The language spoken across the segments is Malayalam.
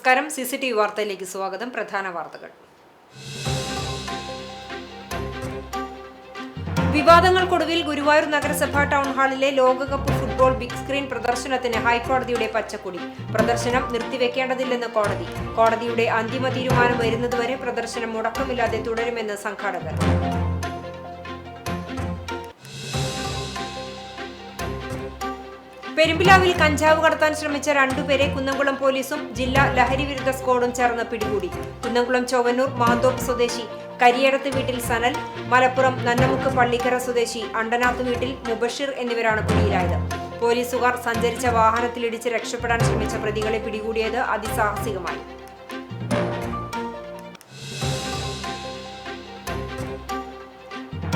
നമസ്കാരം. CCTV വാർത്തയിലേക്ക് സ്വാഗതം. പ്രധാന വാർത്തകൾ. വിവാദങ്ങൾക്കൊടുവിൽ ഗുരുവായൂർ നഗരസഭ ടൗൺ ഹാളിലെ ലോകകപ്പ് ഫുട്ബോൾ ബിഗ് സ്ക്രീൻ പ്രദർശനത്തിന് ഹൈക്കോടതിയുടെ പച്ചക്കൊടി. പ്രദർശനം നിർത്തിവെക്കേണ്ടതില്ലെന്ന് കോടതി. കോടതിയുടെ അന്തിമ തീരുമാനം വരുന്നതുവരെ പ്രദർശനം മുടക്കമില്ലാതെ തുടരുമെന്ന് സംഘാടകർ. പെരുമ്പിലാവിൽ കഞ്ചാവ് കടത്താൻ ശ്രമിച്ച രണ്ടുപേരെ കുന്നംകുളം പോലീസും ജില്ലാ ലഹരിവിരുദ്ധ സ്ക്വാഡും ചേർന്ന് പിടികൂടി. കുന്നംകുളം ചൊവ്വന്നൂർ മാന്തോപ്പ് സ്വദേശി കരിയടത്ത് വീട്ടിൽ സനൽ, മലപ്പുറം നന്നമുക്ക് പള്ളിക്കര സ്വദേശി അണ്ടനാത്ത് വീട്ടിൽ മുബഷിർ എന്നിവരാണ് പിടിയിലായത്. പോലീസുകാർ സഞ്ചരിച്ച വാഹനത്തിലിടിച്ച് രക്ഷപ്പെടാൻ ശ്രമിച്ച പ്രതികളെ പിടികൂടിയത് അതിസാഹസികമായി.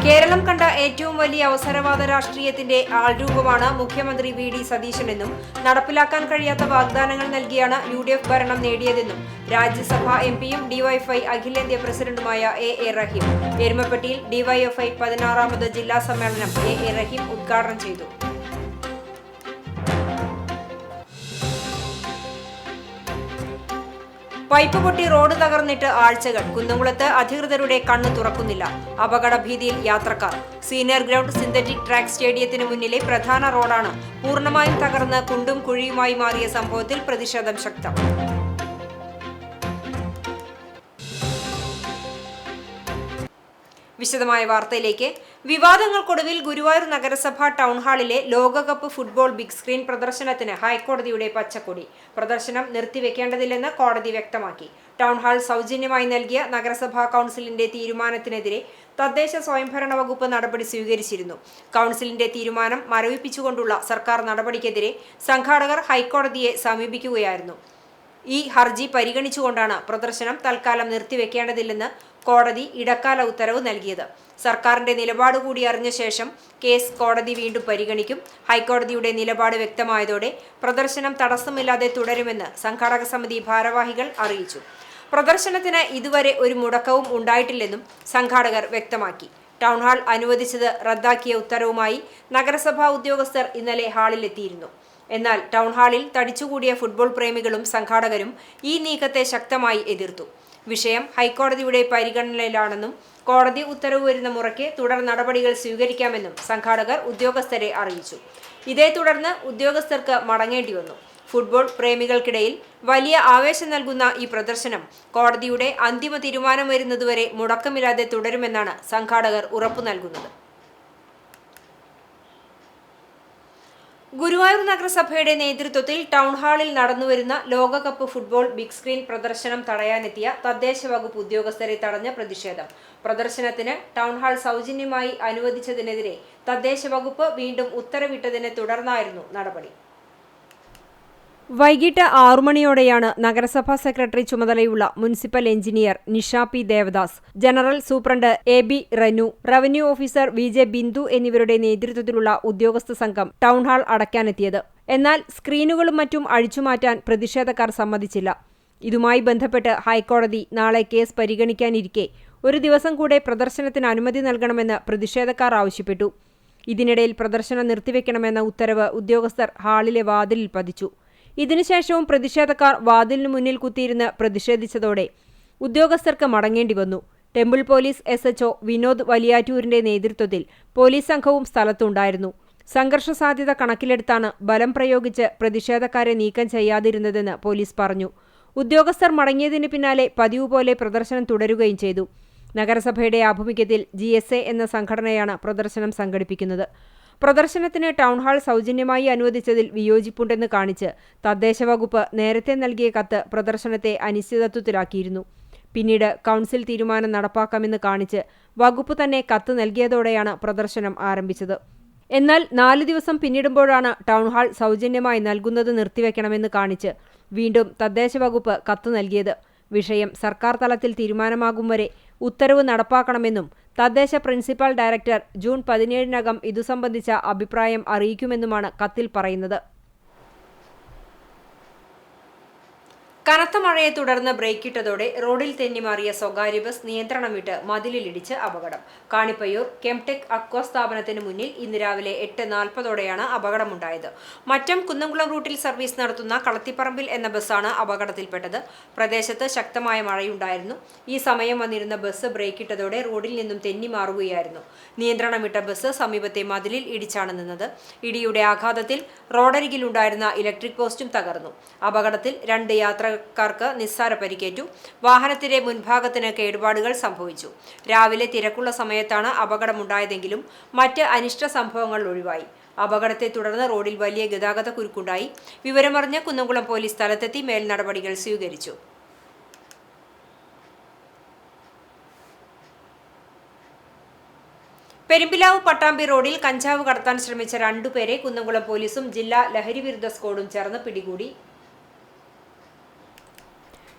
കേരളം കണ്ട ഏറ്റവും വലിയ അവസരവാദ രാഷ്ട്രീയത്തിന്റെ ആൾരൂപമാണ് മുഖ്യമന്ത്രി VD സതീശനെന്നും നടപ്പിലാക്കാൻ കഴിയാത്ത വാഗ്ദാനങ്ങൾ നൽകിയാണ് UDF ഭരണം നേടിയതെന്നും രാജ്യസഭാ MPയും DYFI അഖിലേന്ത്യാ പ്രസിഡന്റുമായ AA റഹീം. എരുമപ്പെട്ടിയിൽ DYFI 16ാമത് ജില്ലാ സമ്മേളനം AA റഹീം ഉദ്ഘാടനം ചെയ്തു. പൈപ്പ് പൊട്ടി റോഡ് തകർന്നിട്ട് ആഴ്ചകൾ. കുന്നംകുളത്ത് അധികൃതരുടെ കണ്ണു തുറക്കുന്നില്ല. അപകടഭീതിയിൽ യാത്രക്കാർ. സീനിയർ ഗ്രൗണ്ട് സിന്തറ്റിക് ട്രാക്ക് സ്റ്റേഡിയത്തിന് മുന്നിലെ പ്രധാന റോഡാണ് പൂർണ്ണമായും തകർന്ന് കുണ്ടും കുഴിയുമായി മാറിയ സംഭവത്തിൽ പ്രതിഷേധം ശക്തം. വിശദമായ വാർത്തയിലേക്ക്. വിവാദങ്ങൾക്കൊടുവിൽ ഗുരുവായൂർ നഗരസഭ ടൗൺ ഹാളിലെ ലോകകപ്പ് ഫുട്ബോൾ ബിഗ് സ്ക്രീൻ പ്രദർശനത്തിന് ഹൈക്കോടതിയുടെ പച്ചക്കൊടി. പ്രദർശനം നിർത്തിവെക്കേണ്ടതില്ലെന്ന് കോടതി വ്യക്തമാക്കി. ടൗൺ ഹാൾ സൗജന്യമായി നൽകിയ നഗരസഭാ കൗൺസിലിന്റെ തീരുമാനത്തിനെതിരെ തദ്ദേശ സ്വയംഭരണ വകുപ്പ് നടപടി സ്വീകരിച്ചിരുന്നു. കൗൺസിലിന്റെ തീരുമാനം മരവിപ്പിച്ചുകൊണ്ടുള്ള സർക്കാർ നടപടിക്കെതിരെ സംഘാടകർ ഹൈക്കോടതിയെ സമീപിക്കുകയായിരുന്നു. ഈ ഹർജി പരിഗണിച്ചുകൊണ്ടാണ് പ്രദർശനം തൽക്കാലം നിർത്തിവെക്കേണ്ടതില്ലെന്ന് കോടതി ഇടക്കാല ഉത്തരവ് നൽകിയത്. സർക്കാരിന്റെ നിലപാട് കൂടി അറിഞ്ഞ ശേഷം കേസ് കോടതി വീണ്ടും പരിഗണിക്കും. ഹൈക്കോടതിയുടെ നിലപാട് വ്യക്തമായതോടെ പ്രദർശനം തടസ്സമില്ലാതെ തുടരുമെന്ന് സംഘാടക സമിതി ഭാരവാഹികൾ അറിയിച്ചു. പ്രദർശനത്തിന് ഇതുവരെ ഒരു മുടക്കവും ഉണ്ടായിട്ടില്ലെന്നും സംഘാടകർ വ്യക്തമാക്കി. ടൗൺ ഹാൾ അനുവദിച്ചത് റദ്ദാക്കിയ ഉത്തരവുമായി നഗരസഭാ ഉദ്യോഗസ്ഥർ ഇന്നലെ ഹാളിലെത്തിയിരുന്നു. എന്നാൽ ടൗൺ ഹാളിൽ തടിച്ചുകൂടിയ ഫുട്ബോൾ പ്രേമികളും സംഘാടകരും ഈ നീക്കത്തെ ശക്തമായി എതിർത്തു. വിഷയം ഹൈക്കോടതിയുടെ പരിഗണനയിലാണെന്നും കോടതി ഉത്തരവ് വരുന്ന മുറയ്ക്ക് തുടർ നടപടികൾ സ്വീകരിക്കാമെന്നും സംഘാടകർ ഉദ്യോഗസ്ഥരെ അറിയിച്ചു. ഇതേ തുടർന്ന് ഉദ്യോഗസ്ഥർക്ക് മടങ്ങേണ്ടി വന്നു. ഫുട്ബോൾ പ്രേമികൾക്കിടയിൽ വലിയ ആവേശം നൽകുന്ന ഈ പ്രദർശനം കോടതിയുടെ അന്തിമ തീരുമാനം വരുന്നതുവരെ മുടക്കമില്ലാതെ തുടരുമെന്നാണ് സംഘാടകർ ഉറപ്പു നൽകുന്നത്. ഗുരുവായൂർ നഗരസഭയുടെ നേതൃത്വത്തിൽ ടൗൺ ഹാളിൽ നടന്നുവരുന്ന ലോകകപ്പ് ഫുട്ബോൾ ബിഗ് സ്ക്രീൻ പ്രദർശനം തടയാനെത്തിയ തദ്ദേശ വകുപ്പ് ഉദ്യോഗസ്ഥരെ തടഞ്ഞ പ്രതിഷേധം. പ്രദർശനത്തിന് ടൗൺ ഹാൾ സൗജന്യമായി അനുവദിച്ചതിനെതിരെ തദ്ദേശ വകുപ്പ് വീണ്ടും ഉത്തരവിട്ടതിനെ തുടർന്നായിരുന്നു നടപടി. വൈകിട്ട് 6 മണിയോടെയാണ് നഗരസഭാ സെക്രട്ടറി ചുമതലയുള്ള municipal engineer Nisha P. Devadas, general superintendent AB Renu, revenue officer VJ Bindu എന്നിവരുടെ നേതൃത്വത്തിലുള്ള ഉദ്യോഗസ്ഥ സംഘം ടൗൺ ഹാൾ അടയ്ക്കാനെത്തിയത്. എന്നാൽ സ്ക്രീനുകളും മറ്റും അഴിച്ചുമാറ്റാൻ പ്രതിഷേധക്കാർ സമ്മതിച്ചില്ല. ഇതുമായി ബന്ധപ്പെട്ട് ഹൈക്കോടതി നാളെ കേസ് പരിഗണിക്കാനിരിക്കെ ഒരു ദിവസം കൂടെ പ്രദർശനത്തിന് അനുമതി നൽകണമെന്ന് പ്രതിഷേധക്കാർ ആവശ്യപ്പെട്ടു. ഇതിനിടയിൽ പ്രദർശനം നിർത്തിവെക്കണമെന്ന ഉത്തരവ് ഉദ്യോഗസ്ഥർ ഹാളിലെ വാതിലിൽ പതിച്ചു. ഇതിനുശേഷവും പ്രതിഷേധക്കാർ വാതിലിനു മുന്നിൽ കുത്തിയിരുന്ന് പ്രതിഷേധിച്ചതോടെ ഉദ്യോഗസ്ഥർക്ക് മടങ്ങേണ്ടി വന്നു. ടെമ്പിൾ പോലീസ് SHO വിനോദ് വലിയാറ്റൂരിന്റെ നേതൃത്വത്തിൽ പോലീസ് സംഘവും സ്ഥലത്തുണ്ടായിരുന്നു. സംഘർഷ സാധ്യത കണക്കിലെടുത്താണ് ബലം പ്രയോഗിച്ച് പ്രതിഷേധക്കാരെ നീക്കം ചെയ്യാതിരുന്നതെന്ന് പോലീസ് പറഞ്ഞു. ഉദ്യോഗസ്ഥർ മടങ്ങിയതിന് പിന്നാലെ പതിവ് പോലെ പ്രദർശനം തുടരുകയും ചെയ്തു. നഗരസഭയുടെ ആഭിമുഖ്യത്തിൽ GSA എന്ന സംഘടനയാണ് പ്രദർശനം സംഘടിപ്പിക്കുന്നത്. പ്രദർശനത്തിന് ടൗൺ ഹാൾ സൗജന്യമായി അനുവദിച്ചതിൽ വിയോജിപ്പുണ്ടെന്ന് കാണിച്ച് തദ്ദേശ വകുപ്പ് നേരത്തെ നൽകിയ കത്ത് പ്രദർശനത്തെ അനിശ്ചിതത്വത്തിലാക്കിയിരുന്നു. പിന്നീട് കൗൺസിൽ തീരുമാനം നടപ്പാക്കാമെന്ന് കാണിച്ച് വകുപ്പ് തന്നെ കത്ത് നൽകിയതോടെയാണ് പ്രദർശനം ആരംഭിച്ചത്. എന്നാൽ 4 ദിവസം പിന്നിടുമ്പോഴാണ് ടൗൺ ഹാൾ സൗജന്യമായി നൽകുന്നത് നിർത്തിവെക്കണമെന്ന് കാണിച്ച് വീണ്ടും തദ്ദേശ വകുപ്പ് കത്ത് നൽകിയത്. വിഷയം സർക്കാർ തലത്തിൽ തീരുമാനമാകും വരെ ഉത്തരവ് നടപ്പാക്കണമെന്നും തദ്ദേശ പ്രിൻസിപ്പൽ ഡയറക്ടർ ജൂൺ 17-നകം ഇതു സംബന്ധിച്ച അഭിപ്രായം അറിയിക്കുമെന്നുമാണ് കത്തിൽ പറയുന്നത്. കനത്ത മഴയെ തുടർന്ന് ബ്രേക്കിട്ടതോടെ റോഡിൽ തെന്നിമാറിയ സ്വകാര്യ ബസ് നിയന്ത്രണം വിട്ട് മതിലിലിടിച്ച് അപകടം. കാണിപ്പയ്യൂർ കെംടെക് അക്വ സ്ഥാപനത്തിന് മുന്നിൽ ഇന്ന് രാവിലെ 8:40ഓടെയാണ് അപകടമുണ്ടായത്. മറ്റം കുന്നംകുളം റൂട്ടിൽ സർവീസ് നടത്തുന്ന കളത്തിപ്പറമ്പിൽ എന്ന ബസ്സാണ് അപകടത്തിൽപ്പെട്ടത്. പ്രദേശത്ത് ശക്തമായ മഴയുണ്ടായിരുന്നു. ഈ സമയം വന്നിരുന്ന ബസ് ബ്രേക്കിട്ടതോടെ റോഡിൽ നിന്നും തെന്നിമാറുകയായിരുന്നു. നിയന്ത്രണം വിട്ട ബസ് സമീപത്തെ മതിലിൽ ഇടിച്ചാണ് നിന്നത്. ഇടിയുടെ ആഘാതത്തിൽ റോഡരികിലുണ്ടായിരുന്ന ഇലക്ട്രിക് പോസ്റ്റും തകർന്നു. അപകടത്തിൽ 2 യാത്രക്കാർക്ക് നിസ്സാര പരിക്കേറ്റു. വാഹനത്തിന്റെ മുൻഭാഗത്തിന് കേടുപാടുകൾ സംഭവിച്ചു. രാവിലെ തിരക്കുള്ള സമയത്താണ് അപകടമുണ്ടായതെങ്കിലും മറ്റ് അനിഷ്ട സംഭവങ്ങൾ ഒഴിവായി. അപകടത്തെ തുടർന്ന് റോഡിൽ വലിയ ഗതാഗത കുരുക്കുണ്ടായി. വിവരമറിഞ്ഞ കുന്നംകുളം പോലീസ് സ്ഥലത്തെത്തി മേൽ നടപടികൾ സ്വീകരിച്ചു. പെരുമ്പിലാവ് പട്ടാമ്പി റോഡിൽ കഞ്ചാവ് കടത്താൻ ശ്രമിച്ച 2 പേരെ കുന്നംകുളം പോലീസും ജില്ലാ ലഹരിവിരുദ്ധ സ്ക്വാഡും ചേർന്ന് പിടികൂടി.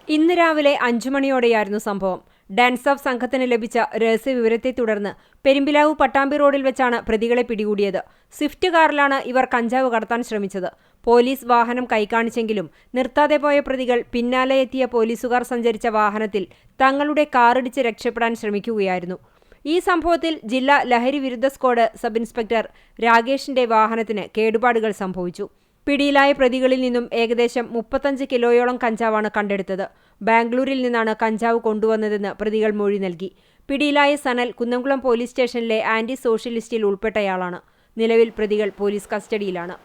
ഇന്ന് രാവിലെ 5 മണിയോടെയായിരുന്നു സംഭവം. ഡാൻസ് ഓഫ് സംഘത്തിന് ലഭിച്ച രഹസ്യവിവരത്തെ തുടർന്ന് പെരുമ്പിലാവ് പട്ടാമ്പി റോഡിൽ വെച്ചാണ് പ്രതികളെ പിടികൂടിയത്. സ്വിഫ്റ്റ് കാറിലാണ് ഇവർ കഞ്ചാവ് കടത്താൻ ശ്രമിച്ചത്. പോലീസ് വാഹനം കൈകാണിച്ചെങ്കിലും നിർത്താതെ പോയ പ്രതികൾ പിന്നാലെ എത്തിയ പോലീസുകാർ സഞ്ചരിച്ച വാഹനത്തിൽ തങ്ങളുടെ കാറിടിച്ച് രക്ഷപ്പെടാൻ ശ്രമിക്കുകയായിരുന്നു. ഈ സംഭവത്തിൽ ജില്ലാ ലഹരി വിരുദ്ധ സ്ക്വാഡ് സബ് ഇൻസ്പെക്ടർ രാകേഷിന്റെ വാഹനത്തിന് കേടുപാടുകൾ സംഭവിച്ചു. പിടിയിലായ പ്രതികളിൽ നിന്നും ഏകദേശം 35 കിലോയോളം കഞ്ചാവാണ് കണ്ടെടുത്തത്. ബാംഗ്ലൂരിൽ നിന്നാണ് കഞ്ചാവ് കൊണ്ടുവന്നതെന്ന് പ്രതികൾ മൊഴി നൽകി. പിടിയിലായ സനൽ കുന്നംകുളം പോലീസ് സ്റ്റേഷനിലെ ആന്റി സോഷ്യലിസ്റ്റിൽ ഉൾപ്പെട്ടയാളാണ്. നിലവിൽ പ്രതികൾ പോലീസ് കസ്റ്റഡിയിലാണ്.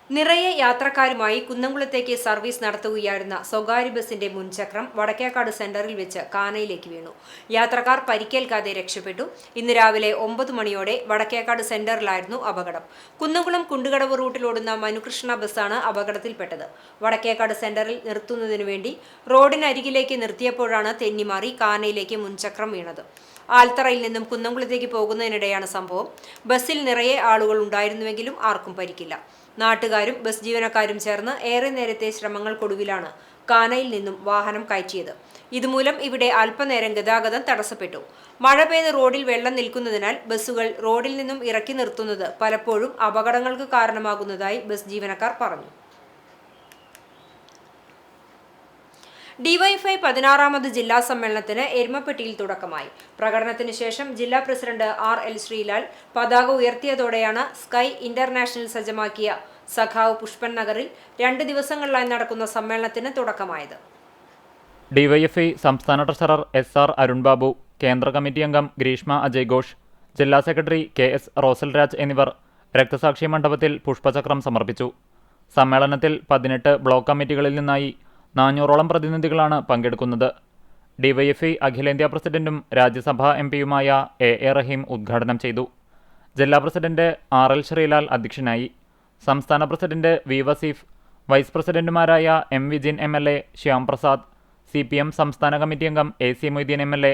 നിറയെ യാത്രക്കാരുമായി കുന്നംകുളത്തേക്ക് സർവീസ് നടത്തുകയായിരുന്ന സ്വകാര്യ ബസിന്റെ മുൻചക്രം വടക്കേക്കാട് സെന്ററിൽ വെച്ച് കാനയിലേക്ക് വീണു. യാത്രക്കാർ പരിക്കേൽക്കാതെ രക്ഷപ്പെട്ടു. ഇന്ന് രാവിലെ 9 മണിയോടെ വടക്കേക്കാട് സെന്ററിലായിരുന്നു അപകടം. കുന്നംകുളം കുണ്ടുകടവ് റൂട്ടിലോടുന്ന മനുകൃഷ്ണ ബസ്സാണ് അപകടത്തിൽപ്പെട്ടത്. വടക്കേക്കാട് സെന്ററിൽ നിർത്തുന്നതിനു വേണ്ടി റോഡിനരികിലേക്ക് നിർത്തിയപ്പോഴാണ് തെന്നിമാറി കാനയിലേക്ക് മുൻചക്രം വീണത്. ആൽത്തറയിൽ നിന്നും കുന്നംകുളത്തേക്ക് പോകുന്നതിനിടെയാണ് സംഭവം. ബസ്സിൽ നിറയെ ആളുകൾ ഉണ്ടായിരുന്നുവെങ്കിലും ആർക്കും പരിക്കില്ല. നാട്ടുകാരും ബസ് ജീവനക്കാരും ചേർന്ന് ഏറെ നേരത്തെ ശ്രമങ്ങൾക്കൊടുവിലാണ് കാനയിൽ നിന്നും വാഹനം കയറ്റിയത്. ഇതുമൂലം ഇവിടെ അല്പനേരം ഗതാഗതം തടസ്സപ്പെട്ടു. മഴ പെയ്ത് റോഡിൽ വെള്ളം നിൽക്കുന്നതിനാൽ ബസ്സുകൾ റോഡിൽ നിന്നും ഇറക്കി നിർത്തുന്നത് പലപ്പോഴും അപകടങ്ങൾക്ക് കാരണമാകുന്നതായി ബസ് ജീവനക്കാർ പറഞ്ഞു. ഡിവൈഎഫ്ഐ 16ാമത് ജില്ലാ സമ്മേളനത്തിന് എരുമപ്പെട്ടിയിൽ തുടക്കമായി. പ്രകടനത്തിന് ശേഷം ജില്ലാ പ്രസിഡന്റ് RL ശ്രീലാൽ പതാക ഉയർത്തിയതോടെയാണ് സ്കൈ ഇന്റർനാഷണൽ സജ്ജമാക്കിയ സഖാവ് പുഷ്പൻ നഗറിൽ 2 ദിവസങ്ങളിലായി നടക്കുന്ന സമ്മേളനത്തിന് തുടക്കമായത്. ഡിവൈഎഫ്ഐ സംസ്ഥാന ട്രഷറർ SR അരുൺബാബു, കേന്ദ്ര കമ്മിറ്റി അംഗം ഗ്രീഷ്മ അജയ് ഘോഷ്, ജില്ലാ സെക്രട്ടറി KS റോസൽരാജ് എന്നിവർ രക്തസാക്ഷി മണ്ഡപത്തിൽ പുഷ്പചക്രം സമർപ്പിച്ചു. സമ്മേളനത്തിൽ 18 ബ്ലോക്ക് കമ്മിറ്റികളിൽ നിന്നായി 400ഓളം പ്രതിനിധികളാണ് പങ്കെടുക്കുന്നത്. ഡിവൈഎഫ്ഐ അഖിലേന്ത്യാ പ്രസിഡന്റും രാജ്യസഭാ MP-യുമായ AA റഹീം ഉദ്ഘാടനം ചെയ്തു. ജില്ലാ പ്രസിഡന്റ് RL ശ്രീലാൽ അധ്യക്ഷനായി. സംസ്ഥാന പ്രസിഡന്റ് V വസീഫ്, വൈസ് പ്രസിഡന്റുമാരായ M Vijin MLA, Shyam Prasad, CPM സംസ്ഥാന കമ്മിറ്റി അംഗം AC മൊയ്തീൻ MLA,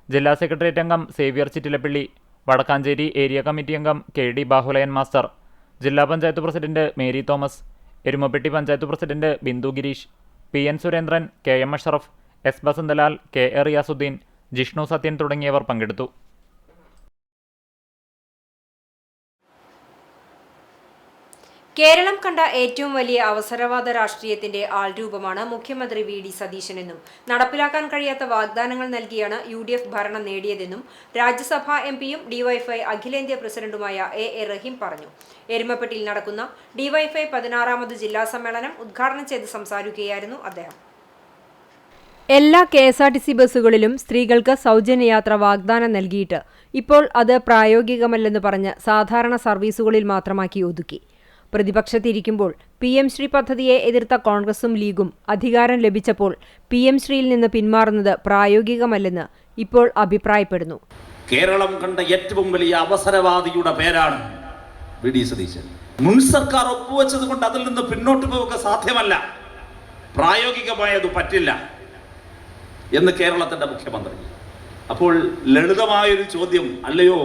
ജില്ലാ സെക്രട്ടേറിയറ്റ് അംഗം Xavier Chittilappilly, Vadakkancherry area committee അംഗം KD ബാഹുലയൻ മാസ്റ്റർ, ജില്ലാ panchayat president Mary Thomas, Erumapetty panchayat president Bindu Girish, PN Surendran, KM Ashraf, S Basanthlal, KA Riyasuddin, Jishnu Sathyan തുടങ്ങിയവർ പങ്കെടുത്തു. കേരളം കണ്ട ഏറ്റവും വലിയ അവസരവാദ രാഷ്ട്രീയത്തിന്റെ ആൾരൂപമാണ് മുഖ്യമന്ത്രി VD സതീശനെന്നും നടപ്പിലാക്കാൻ കഴിയാത്ത വാഗ്ദാനങ്ങൾ നൽകിയാണ് UDF ഭരണം നേടിയതെന്നും രാജ്യസഭാ MP-യും ഡിവൈഎഫ്ഐ അഖിലേന്ത്യാ പ്രസിഡന്റുമായ AA റഹീം പറഞ്ഞു. എരുമപ്പെട്ടിയിൽ നടക്കുന്ന ഡിവൈഎഫ്ഐ 16ാമത് ജില്ലാ സമ്മേളനം ഉദ്ഘാടനം ചെയ്ത് സംസാരിക്കുകയായിരുന്നു അദ്ദേഹം. എല്ലാ KSRTC ബസ്സുകളിലും സ്ത്രീകൾക്ക് സൗജന്യയാത്ര വാഗ്ദാനം നൽകിയിട്ട് ഇപ്പോൾ അത് പ്രായോഗികമല്ലെന്ന് പറഞ്ഞ് സാധാരണ സർവീസുകളിൽ മാത്രമാക്കി ഒതുക്കി. പ്രതിപക്ഷത്തിരിക്കുമ്പോൾ PM ശ്രീ പദ്ധതിയെ എതിർത്ത കോൺഗ്രസും ലീഗും അധികാരം ലഭിച്ചപ്പോൾ PM ശ്രീയിൽ നിന്ന് പിന്മാറുന്നത് പ്രായോഗികമല്ലെന്ന് ഇപ്പോൾ അഭിപ്രായപ്പെടുന്നു. കേരളം കണ്ട ഏറ്റവും വലിയ അവസരവാദിയുടെ പേരാണ് VD സതീശൻ. മുൻ സർക്കാർ ഒപ്പുവെച്ചത് കൊണ്ട് അതിൽ നിന്ന് പിന്നോട്ട് പോവുക സാധ്യമല്ല, പ്രായോഗികമായത് പറ്റില്ല എന്ന് കേരളത്തിന്റെ മുഖ്യമന്ത്രി. അപ്പോൾ ലളിതമായൊരു ചോദ്യം, അല്ലയോ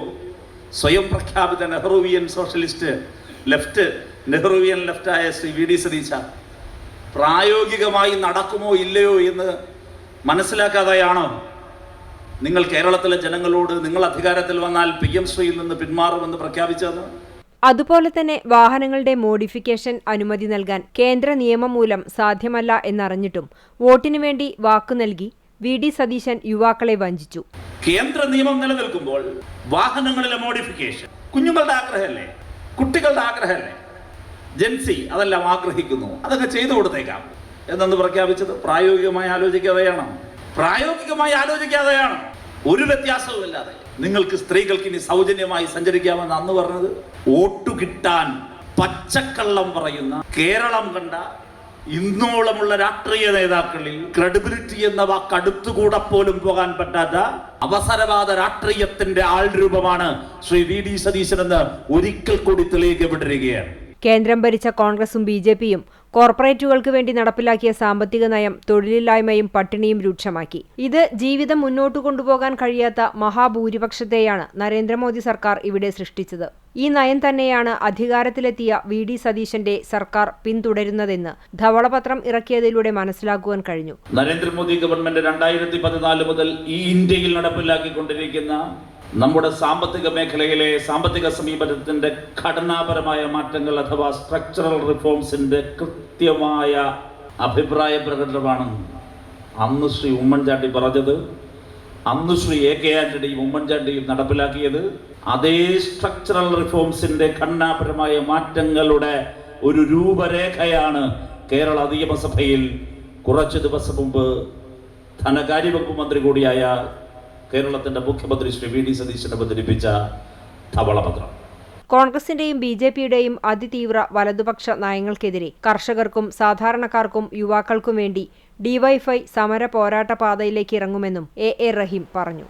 സ്വയം പ്രഖ്യാപിത നെഹ്റുവിയൻ സോഷ്യലിസ്റ്റ് നെഹ്റുവിയൻ ലെഫ്റ്റായ ശ്രീ VD സതീശ, പ്രായോഗികമായി നടക്കുമോ ഇല്ലയോ എന്ന് മനസ്സിലാക്കാതെയാണോ നിങ്ങൾ കേരളത്തിലെ ജനങ്ങളോട് നിങ്ങൾ അധികാരത്തിൽ വന്നാൽ PM ശ്രീയിൽ നിന്ന് പിന്മാറുമെന്ന് പ്രഖ്യാപിച്ചത്? അതുപോലെ തന്നെ വാഹനങ്ങളുടെ മോഡിഫിക്കേഷൻ അനുമതി നൽകാൻ കേന്ദ്ര നിയമം മൂലം സാധ്യമല്ല എന്നറിഞ്ഞിട്ടും വോട്ടിനു വേണ്ടി വാക്കു നൽകി വി.ഡി. സതീശൻ യുവാക്കളെ വഞ്ചിച്ചു. കേന്ദ്ര നിയമം നിലനിൽക്കുമ്പോൾ വാഹനങ്ങളിലെ മോഡിഫിക്കേഷൻ കുഞ്ഞുങ്ങളുടെ ആഗ്രഹമല്ലേ, കുട്ടികളുടെ ആഗ്രഹമല്ലേ, ജെൻസി അതെല്ലാം ആഗ്രഹിക്കുന്നു, അതൊക്കെ ചെയ്തു കൊടുത്തേക്കാം എന്നു പ്രഖ്യാപിച്ചത് പ്രായോഗികമായി ആലോചിക്കാതെയാണ്. ഒരു വ്യത്യാസവുമില്ലാതെ നിങ്ങൾക്ക് സ്ത്രീകൾക്ക് ഇനി സൗജന്യമായി സഞ്ചരിക്കാമെന്ന് അന്ന് പറഞ്ഞത് വോട്ടു കിട്ടാൻ പച്ചക്കള്ളം പറയുന്ന കേരളം കണ്ട ഇന്നോളമുള്ള രാഷ്ട്രീയ നേതാക്കളിൽ ക്രെഡിബിലിറ്റി എന്ന വാക്ക് അടുത്തുകൂടെ പോലും പോകാൻ പറ്റാത്ത അവസരവാദ രാഷ്ട്രീയത്തിന്റെ ആൾരൂപമാണ് ശ്രീ വി.ഡി. സതീശൻ എന്ന് ഒരിക്കൽ കൂടി തെളിയിക്കപ്പെട്ടിരിക്കുകയാണ്. കേന്ദ്രം ഭരിച്ച കോൺഗ്രസും ബി.ജെ.പിയും കോർപ്പറേറ്റുകൾക്ക് വേണ്ടി നടപ്പിലാക്കിയ സാമ്പത്തിക നയം തൊഴിലില്ലായ്മയും പട്ടിണിയും രൂക്ഷമാക്കി. ഇത് ജീവിതം മുന്നോട്ടു കൊണ്ടുപോകാൻ കഴിയാത്ത മഹാഭൂരിപക്ഷത്തെയാണ് നരേന്ദ്രമോദി സർക്കാർ ഇവിടെ സൃഷ്ടിച്ചത്. ഈ നയം തന്നെയാണ് അധികാരത്തിലെത്തിയ വി.ഡി. സതീശന്റെ സർക്കാർ പിന്തുടരുന്നതെന്ന് ധവളപത്രം ഇറക്കിയതിലൂടെ മനസ്സിലാക്കുവാൻ കഴിഞ്ഞു. നരേന്ദ്രമോദി ഗവൺമെന്റ് 2014 മുതൽ ഈ ഇന്ത്യയിൽ നടപ്പിലാക്കിക്കൊണ്ടിരിക്കുന്ന നമ്മുടെ സാമ്പത്തിക മേഖലയിലെ സാമ്പത്തിക സമീപനത്തിന്റെ ഘടനാപരമായ മാറ്റങ്ങൾ അഥവാ സ്ട്രക്ചറൽ റിഫോംസിന്റെ കൃത്യമായ അഭിപ്രായ പ്രകടനമാണ് അന്ന് ശ്രീ ഉമ്മൻചാണ്ടി പറഞ്ഞത്. അന്ന് ശ്രീ A.K. ആന്റണിയും ഉമ്മൻചാണ്ടിയും നടപ്പിലാക്കിയത് അതേ സ്ട്രക്ചറൽ റിഫോംസിന്റെ ഘടനാപരമായ മാറ്റങ്ങളുടെ ഒരു രൂപരേഖയാണ് കേരള നിയമസഭയിൽ കുറച്ചു ദിവസം മുമ്പ് ധനകാര്യവകുപ്പ് മന്ത്രി കൂടിയായ കേരളത്തിന്റെ മുഖ്യമന്ത്രി ശ്രീ വി.ഡി. സതീശൻ അവതരിപ്പിച്ച ധവളപത്രം. കോൺഗ്രസിന്റെയും ബി.ജെ.പിയുടെയും അതിതീവ്ര വലതുപക്ഷ നയങ്ങൾക്കെതിരെ കർഷകർക്കും സാധാരണക്കാർക്കും യുവാക്കൾക്കും വേണ്ടി ഡിവൈഎഫ്ഐ സമര പോരാട്ട പാതയിലേക്ക് ഇറങ്ങുമെന്നും എ റഹീം പറഞ്ഞു.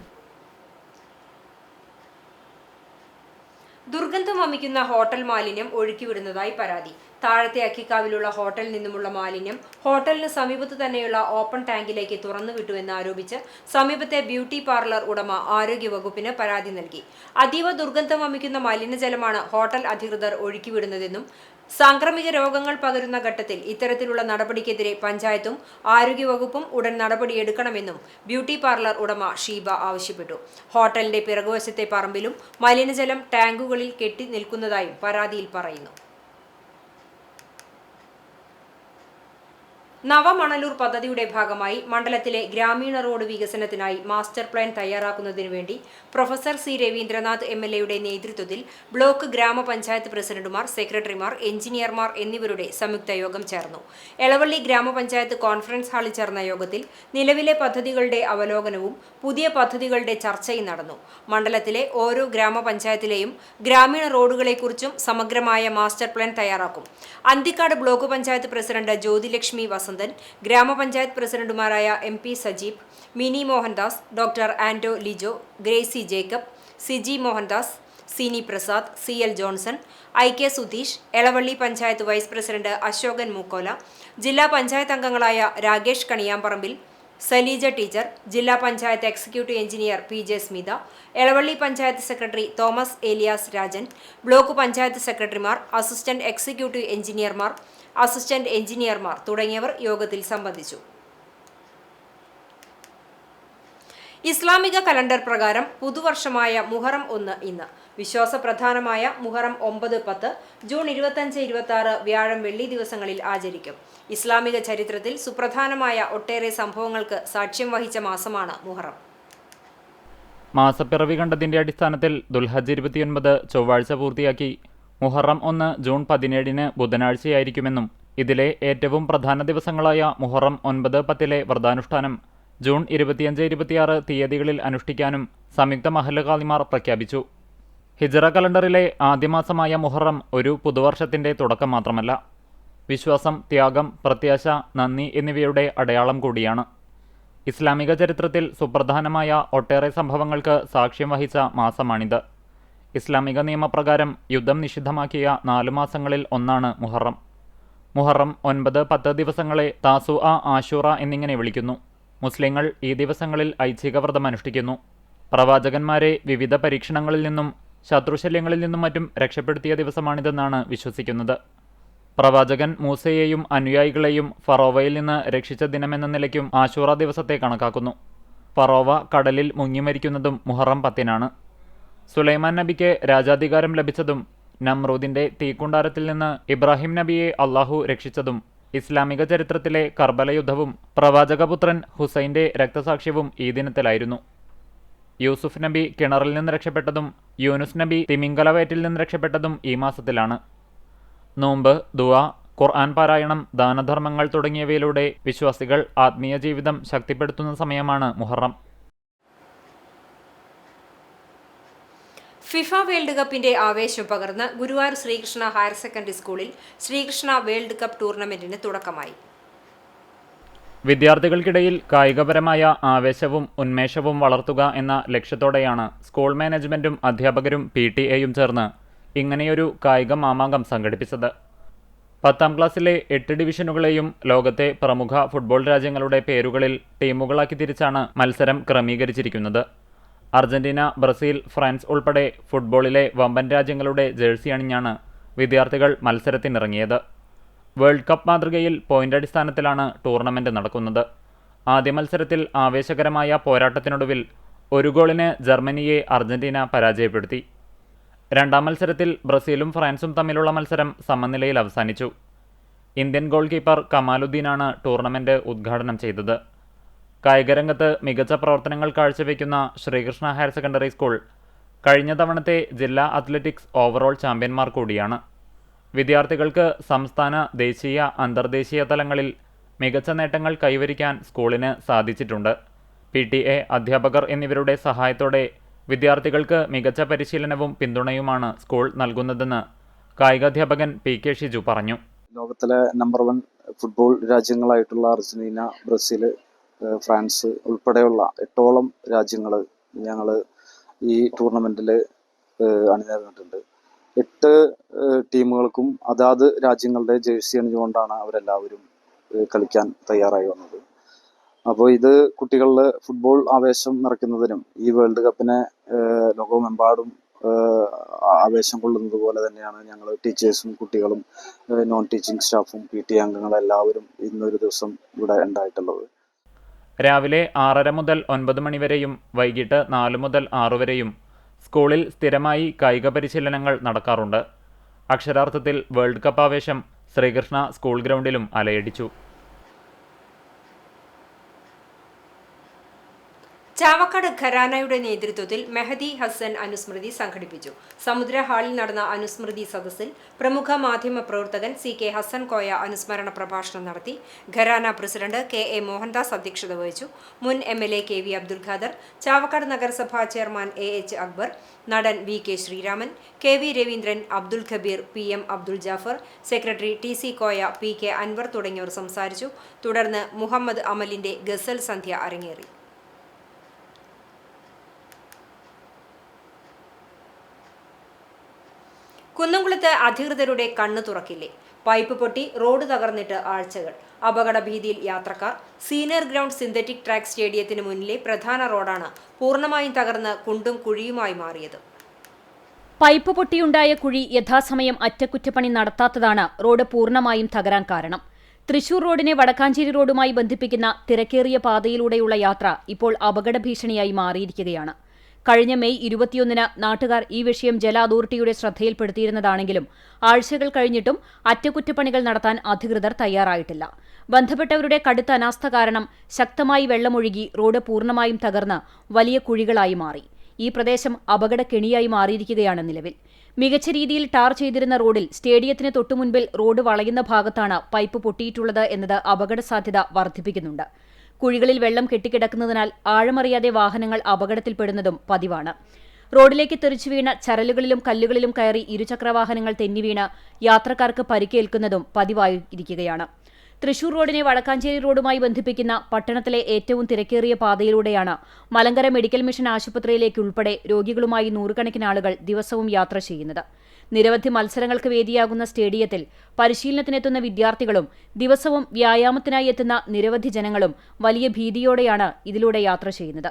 ദുർഗന്ധം വമിക്കുന്ന ഹോട്ടൽ മാലിന്യം ഒഴുക്കിവിടുന്നതായി പരാതി. താഴത്തെ അക്കിക്കാവിലുള്ള ഹോട്ടലിൽ നിന്നുമുള്ള മാലിന്യം ഹോട്ടലിന് സമീപത്ത് തന്നെയുള്ള ഓപ്പൺ ടാങ്കിലേക്ക് തുറന്നുവിട്ടുവെന്ന് ആരോപിച്ച് സമീപത്തെ ബ്യൂട്ടി പാർലർ ഉടമ ആരോഗ്യവകുപ്പിന് പരാതി നൽകി. അതീവ ദുർഗന്ധം വമിക്കുന്ന മലിനജലമാണ് ഹോട്ടൽ അധികൃതർ ഒഴുക്കിവിടുന്നതെന്നും സാംക്രമിക രോഗങ്ങൾ പകരുന്ന ഘട്ടത്തിൽ ഇത്തരത്തിലുള്ള നടപടിക്കെതിരെ പഞ്ചായത്തും ആരോഗ്യവകുപ്പും ഉടൻ നടപടിയെടുക്കണമെന്നും ബ്യൂട്ടി പാർലർ ഉടമ ഷീബ ആവശ്യപ്പെട്ടു. ഹോട്ടലിന്റെ പിറകുവശത്തെ പറമ്പിലും മലിനജലം ടാങ്കുകളിൽ കെട്ടി നിൽക്കുന്നതായും പരാതിയിൽ പറയുന്നു. നവമണലൂർ പദ്ധതിയുടെ ഭാഗമായി മണ്ഡലത്തിലെ ഗ്രാമീണ റോഡ് വികസനത്തിനായി മാസ്റ്റർ പ്ലാൻ തയ്യാറാക്കുന്നതിനു വേണ്ടി പ്രൊഫസർ സി രവീന്ദ്രനാഥ് എം.എൽ.എയുടെ നേതൃത്വത്തിൽ ബ്ലോക്ക് ഗ്രാമപഞ്ചായത്ത് പ്രസിഡന്റുമാർ, സെക്രട്ടറിമാർ, എഞ്ചിനീയർമാർ എന്നിവരുടെ സംയുക്ത യോഗം ചേർന്നു. എളവള്ളി ഗ്രാമപഞ്ചായത്ത് കോൺഫറൻസ് ഹാളിൽ ചേർന്ന യോഗത്തിൽ നിലവിലെ പദ്ധതികളുടെ അവലോകനവും പുതിയ പദ്ധതികളുടെ ചർച്ചയും നടന്നു. മണ്ഡലത്തിലെ ഓരോ ഗ്രാമപഞ്ചായത്തിലെയും ഗ്രാമീണ റോഡുകളെക്കുറിച്ചും സമഗ്രമായ മാസ്റ്റർ പ്ലാൻ തയ്യാറാക്കും. അന്തിക്കാട് ബ്ലോക്ക് പഞ്ചായത്ത് പ്രസിഡന്റ് ജ്യോതിലക്ഷ്മി വസന്തൻ, ഗ്രാമപഞ്ചായത്ത് പ്രസിഡന്റുമാരായ MP. Sajeeb, Mini Mohandas, doctor Anto Lijo, Gracy Jacob, Siji Mohandas, Sini Prasad, CL Johnson, IK Sudheesh, Elavally panchayat vice president Ashokan Mookkola, ജില്ലാ പഞ്ചായത്ത് അംഗങ്ങളായ രാകേഷ് കണിയാമ്പറമ്പിൽ, സലീജ ടീച്ചർ, ജില്ലാ panchayat executive engineer PJ Smitha, Elavally panchayat secretary Thomas Elias Rajan, block panchayat സെക്രട്ടറിമാർ, അസിസ്റ്റന്റ് എക്സിക്യൂട്ടീവ് എഞ്ചിനീയർമാർ, അസിസ്റ്റന്റ് എഞ്ചിനീയർമാർ തുടങ്ങിയവർ യോഗത്തിൽ സംബന്ധിച്ചു. ഇസ്ലാമിക കലണ്ടർ പ്രകാരം പുതുവർഷമായ മുഹറം 1 ഇന്ന്. വിശ്വാസപ്രധാനമായ മുഹറം 9, 10, ജൂൺ 25, 26 വ്യാഴം, വെള്ളി ദിവസങ്ങളിൽ ആചരിക്കും. ഇസ്ലാമിക ചരിത്രത്തിൽ സുപ്രധാനമായ ഒട്ടേറെ സംഭവങ്ങൾക്ക് സാക്ഷ്യം വഹിച്ച മാസമാണ് മുഹറം. മാസപ്പിറവി കണ്ടതിന്റെ അടിസ്ഥാനത്തിൽ ദുൽഹജ്ജ് 29 ചൊവ്വാഴ്ച പൂർത്തിയാക്കി. മുഹറം 1 ജൂൺ 17 ബുധനാഴ്ചയായിരിക്കുമെന്നും ഇതിലെ ഏറ്റവും പ്രധാന ദിവസങ്ങളായ മുഹറം 9, 10 വ്രതാനുഷ്ഠാനം ജൂൺ 25, 26 തീയതികളിൽ അനുഷ്ഠിക്കാനും സംയുക്ത മഹല്ല് ഖാദിമാർ പ്രഖ്യാപിച്ചു. ഹിജ്റ കലണ്ടറിലെ ആദ്യമാസമായ മുഹറം ഒരു പുതുവർഷത്തിന്റെ തുടക്കം മാത്രമല്ല, വിശ്വാസം, ത്യാഗം, പ്രത്യാശ, നന്ദി എന്നിവയുടെ അടയാളം കൂടിയാണ്. ഇസ്ലാമിക ചരിത്രത്തിൽ സുപ്രധാനമായ ഒട്ടേറെ സംഭവങ്ങൾക്ക് സാക്ഷ്യം വഹിച്ച മാസമാണിത്. ഇസ്ലാമിക നിയമപ്രകാരം യുദ്ധം നിഷിദ്ധമാക്കിയ 4 മാസങ്ങളിൽ ഒന്നാണ് മുഹറം. മുഹറം 9, 10 ദിവസങ്ങളെ താസുഅ, ആശൂറ എന്നിങ്ങനെ വിളിക്കുന്നു. മുസ്ലിങ്ങൾ ഈ ദിവസങ്ങളിൽ ഐച്ഛിക വ്രതം അനുഷ്ഠിക്കുന്നു. പ്രവാചകന്മാരെ വിവിധ പരീക്ഷണങ്ങളിൽ നിന്നും ശത്രുശല്യങ്ങളിൽ നിന്നും മറ്റും രക്ഷപ്പെടുത്തിയ ദിവസമാണിതെന്നാണ് വിശ്വസിക്കുന്നത്. പ്രവാചകൻ മൂസയെയും അനുയായികളെയും ഫറോവയിൽ നിന്ന് രക്ഷിച്ച ദിനമെന്ന നിലയ്ക്കും ആശൂറ ദിവസത്തെ കണക്കാക്കുന്നു. ഫറോവ കടലിൽ മുങ്ങിമരിക്കുന്നതും മുഹറം 10-നാണ്. സുലൈമാൻ നബിക്ക് രാജാധികാരം ലഭിച്ചതും നമ്രൂദിന്റെ തീക്കുണ്ടാരത്തിൽ നിന്ന് ഇബ്രാഹിം നബിയെ അള്ളാഹു രക്ഷിച്ചതും ഇസ്ലാമിക ചരിത്രത്തിലെ കർബല യുദ്ധവും പ്രവാചകപുത്രൻ ഹുസൈന്റെ രക്തസാക്ഷ്യവും ഈ ദിനത്തിലായിരുന്നു. യൂസുഫ് നബി കിണറിൽ നിന്ന് രക്ഷപ്പെട്ടതും യൂനുസ് നബി തിമിംഗലവയറ്റിൽ നിന്ന് രക്ഷപ്പെട്ടതും ഈ മാസത്തിലാണ്. നോമ്പ്, ദുആ, ഖുർആൻ പാരായണം, ദാനധർമ്മങ്ങൾ തുടങ്ങിയവയിലൂടെ വിശ്വാസികൾ ആത്മീയ ജീവിതം ശക്തിപ്പെടുത്തുന്ന സമയമാണ് മുഹറം. ഫിഫ വേൾഡ് കപ്പിന്റെ ആവേശം പകർന്ന് ഗുരുവായൂർ ശ്രീകൃഷ്ണ ഹയർ സെക്കൻഡറി സ്കൂളിൽ ശ്രീകൃഷ്ണ വേൾഡ് കപ്പ് ടൂർണമെന്റിന് തുടക്കമായി. വിദ്യാർത്ഥികൾക്കിടയിൽ കായികപരമായ ആവേശവും ഉന്മേഷവും വളർത്തുക എന്ന ലക്ഷ്യത്തോടെയാണ് സ്കൂൾ മാനേജ്മെന്റും അധ്യാപകരും PTA-യും ചേർന്ന് ഇങ്ങനെയൊരു കായിക മാമാങ്കം സംഘടിപ്പിച്ചത്. 10ാം ക്ലാസ്സിലെ 8 ഡിവിഷനുകളെയും ലോകത്തെ പ്രമുഖ ഫുട്ബോൾ രാജ്യങ്ങളുടെ പേരുകളിൽ ടീമുകളാക്കി തിരിച്ചാണ് മത്സരം ക്രമീകരിച്ചിരിക്കുന്നത്. അർജന്റീന, ബ്രസീൽ, ഫ്രാൻസ് ഉൾപ്പെടെ ഫുട്ബോളിലെ വമ്പൻ രാജ്യങ്ങളുടെ ജേഴ്സി അണിഞ്ഞാണ് വിദ്യാർത്ഥികൾ മത്സരത്തിനിറങ്ങിയത്. വേൾഡ് കപ്പ് മാതൃകയിൽ പോയിന്റ് അടിസ്ഥാനത്തിലാണ് ടൂർണമെന്റ് നടക്കുന്നത്. ആദ്യ മത്സരത്തിൽ ആവേശകരമായ പോരാട്ടത്തിനൊടുവിൽ 1 ഗോളിന് ജർമ്മനിയെ അർജന്റീന പരാജയപ്പെടുത്തി. 2ാം മത്സരത്തിൽ ബ്രസീലും ഫ്രാൻസും തമ്മിലുള്ള മത്സരം സമനിലയിൽ അവസാനിച്ചു. ഇന്ത്യൻ ഗോൾ കീപ്പർ കമാലുദ്ദീനാണ് ടൂർണമെന്റ് ഉദ്ഘാടനം ചെയ്തത്. കായികരംഗത്ത് മികച്ച പ്രവർത്തനങ്ങൾ കാഴ്ചവെക്കുന്ന ശ്രീകൃഷ്ണ ഹയർ സെക്കൻഡറി സ്കൂൾ കഴിഞ്ഞ തവണത്തെ ജില്ലാ അത്ലറ്റിക്സ് ഓവറോൾ ചാമ്പ്യന്മാർ കൂടിയാണ്. വിദ്യാർത്ഥികൾക്ക് സംസ്ഥാന, ദേശീയ, അന്തർദേശീയ തലങ്ങളിൽ മികച്ച നേട്ടങ്ങൾ കൈവരിക്കാൻ സ്കൂളിന് സാധിച്ചിട്ടുണ്ട്. PTA, അധ്യാപകർ എന്നിവരുടെ സഹായത്തോടെ വിദ്യാർത്ഥികൾക്ക് മികച്ച പരിശീലനവും പിന്തുണയുമാണ് സ്കൂൾ നൽകുന്നതെന്ന് കായികാധ്യാപകൻ PK ഷിജു പറഞ്ഞു. ലോകത്തിലെ നമ്പർ 1 ഫുട്ബോൾ രാജ്യങ്ങളായിട്ടുള്ള അർജന്റീന, ബ്രസീൽ, ഫ്രാൻസ് ഉൾപ്പെടെയുള്ള 8ഓളം രാജ്യങ്ങൾ ഞങ്ങൾ ഈ ടൂർണമെൻറ്റിൽ അണിനിരന്നിട്ടുണ്ട്. 8 ടീമുകൾക്കും അതാത് രാജ്യങ്ങളുടെ ജേഴ്സി അണിഞ്ഞുകൊണ്ടാണ് അവരെല്ലാവരും കളിക്കാൻ തയ്യാറായി വന്നത്. അപ്പോൾ ഇത് കുട്ടികളിൽ ഫുട്ബോൾ ആവേശം നിറയ്ക്കുന്നതിനും ഈ വേൾഡ് കപ്പിനെ ലോകമെമ്പാടും ആവേശം കൊള്ളുന്നത് പോലെ തന്നെയാണ് ഞങ്ങൾ ടീച്ചേഴ്സും കുട്ടികളും നോൺ ടീച്ചിങ് സ്റ്റാഫും PTA അംഗങ്ങളെല്ലാവരും ഇന്നൊരു ദിവസം ഇവിടെ ഉണ്ടായിട്ടുള്ളത്. രാവിലെ 6:30 മുതൽ 9 മണി വരെയും വൈകിട്ട് 4 മുതൽ 6 വരെയും സ്കൂളിൽ സ്ഥിരമായി കായിക പരിശീലനങ്ങൾ നടക്കാറുണ്ട്. അക്ഷരാർത്ഥത്തിൽ വേൾഡ് കപ്പ് ആവേശം ശ്രീകൃഷ്ണ സ്കൂൾ ഗ്രൗണ്ടിലും അലയടിച്ചു. ചാവക്കാട് ഖരാനയുടെ നേതൃത്വത്തിൽ മെഹദി ഹസൻ അനുസ്മൃതി സംഘടിപ്പിച്ചു. സമുദ്ര ഹാളിൽ നടന്ന അനുസ്മൃതി സദസ്സിൽ പ്രമുഖ മാധ്യമ പ്രവർത്തകൻ CK ഹസൻ കോയ അനുസ്മരണ പ്രഭാഷണം നടത്തി. ഖരാന പ്രസിഡന്റ് KA മോഹൻദാസ് അധ്യക്ഷത വഹിച്ചു. മുൻ MLA KV അബ്ദുൽ ഖാദർ, ചാവക്കാട് നഗരസഭാ ചെയർമാൻ AH അക്ബർ, നടൻ VK Sreeraman, KV Raveendran, Abdul Khabeer, PM Abdul Jaffer, secretary TC Koya, PK Anwar തുടങ്ങിയവർ സംസാരിച്ചു. തുടർന്ന് മുഹമ്മദ് അമലിന്റെ ഗസൽ സന്ധ്യ അരങ്ങേറി. കുന്നംകുളത്ത് അധികൃതരുടെ കണ്ണു തുറക്കില്ലേ? പൈപ്പ് പൊട്ടി റോഡ് തകർന്നിട്ട് ആഴ്ചകൾ. അപകട ഭീതിയിൽ യാത്രക്കാർ. സീനിയർ ഗ്രൗണ്ട് സിന്തറ്റിക് ട്രാക്ക് സ്റ്റേഡിയത്തിന് മുന്നിലെ പ്രധാന റോഡാണ് പൂർണ്ണമായും തകർന്ന് കുണ്ടും കുഴിയുമായി മാറിയത്. പൈപ്പ് പൊട്ടിയുണ്ടായ കുഴി യഥാസമയം അറ്റകുറ്റപ്പണി നടത്താത്തതാണ് റോഡ് പൂർണ്ണമായും തകരാൻ കാരണം. തൃശൂർ റോഡിനെ വടക്കാഞ്ചേരി റോഡുമായി ബന്ധിപ്പിക്കുന്ന തിരക്കേറിയ പാതയിലൂടെയുള്ള യാത്ര ഇപ്പോൾ അപകട ഭീഷണിയായി മാറിയിരിക്കുകയാണ്. കഴിഞ്ഞ മെയ് 21-ന് നാട്ടുകാർ ഈ വിഷയം ജല അതോറിറ്റിയുടെ ശ്രദ്ധയിൽപ്പെടുത്തിയിരുന്നതാണെങ്കിലും ആഴ്ചകൾ കഴിഞ്ഞിട്ടും അറ്റകുറ്റപ്പണികൾ നടത്താൻ അധികൃതർ തയ്യാറായിട്ടില്ല. ബന്ധപ്പെട്ടവരുടെ കടുത്ത അനാസ്ഥ കാരണം ശക്തമായി വെള്ളമൊഴുകി റോഡ് പൂർണ്ണമായും തകർന്ന് വലിയ കുഴികളായി മാറി. ഈ പ്രദേശം അപകട കെണിയായി മാറിയിരിക്കുകയാണ് നിലവിൽ. മികച്ച രീതിയിൽ ടാർ ചെയ്തിരുന്ന റോഡിൽ സ്റ്റേഡിയത്തിന് തൊട്ടുമുൻപിൽ റോഡ് വളയുന്ന ഭാഗത്താണ് പൈപ്പ് പൊട്ടിയിട്ടുള്ളത് എന്നത് അപകട സാധ്യത വർദ്ധിപ്പിക്കുന്നുണ്ട്. കുഴികളിൽ വെള്ളം കെട്ടിക്കിടക്കുന്നതിനാൽ ആഴമറിയാതെ വാഹനങ്ങൾ അപകടത്തിൽപ്പെടുന്നതും പതിവാണ്. റോഡിലേക്ക് തെറിച്ചു വീണ ചരലുകളിലും കല്ലുകളിലും കയറി ഇരുചക്രവാഹനങ്ങൾ തെന്നിവീണ് യാത്രക്കാർക്ക് പരിക്കേൽക്കുന്നതും പതിവായിരിക്കുകയാണ്. തൃശൂർ റോഡിനെ വടക്കാഞ്ചേരി റോഡുമായി ബന്ധിപ്പിക്കുന്ന പട്ടണത്തിലെ ഏറ്റവും തിരക്കേറിയ പാതയിലൂടെയാണ് മലങ്കര മെഡിക്കൽ മിഷൻ ആശുപത്രിയിലേക്കുൾപ്പെടെ രോഗികളുമായി നൂറുകണക്കിന് ആളുകൾ ദിവസവും യാത്ര ചെയ്യുന്നത്. നിരവധി മത്സരങ്ങൾക്ക് വേദിയാകുന്ന സ്റ്റേഡിയത്തിൽ പരിശീലനത്തിനെത്തുന്ന വിദ്യാർത്ഥികളും ദിവസവും വ്യായാമത്തിനായി എത്തുന്ന നിരവധി ജനങ്ങളും വലിയ ഭീതിയോടെയാണ് ഇതിലൂടെ യാത്ര ചെയ്യുന്നത്.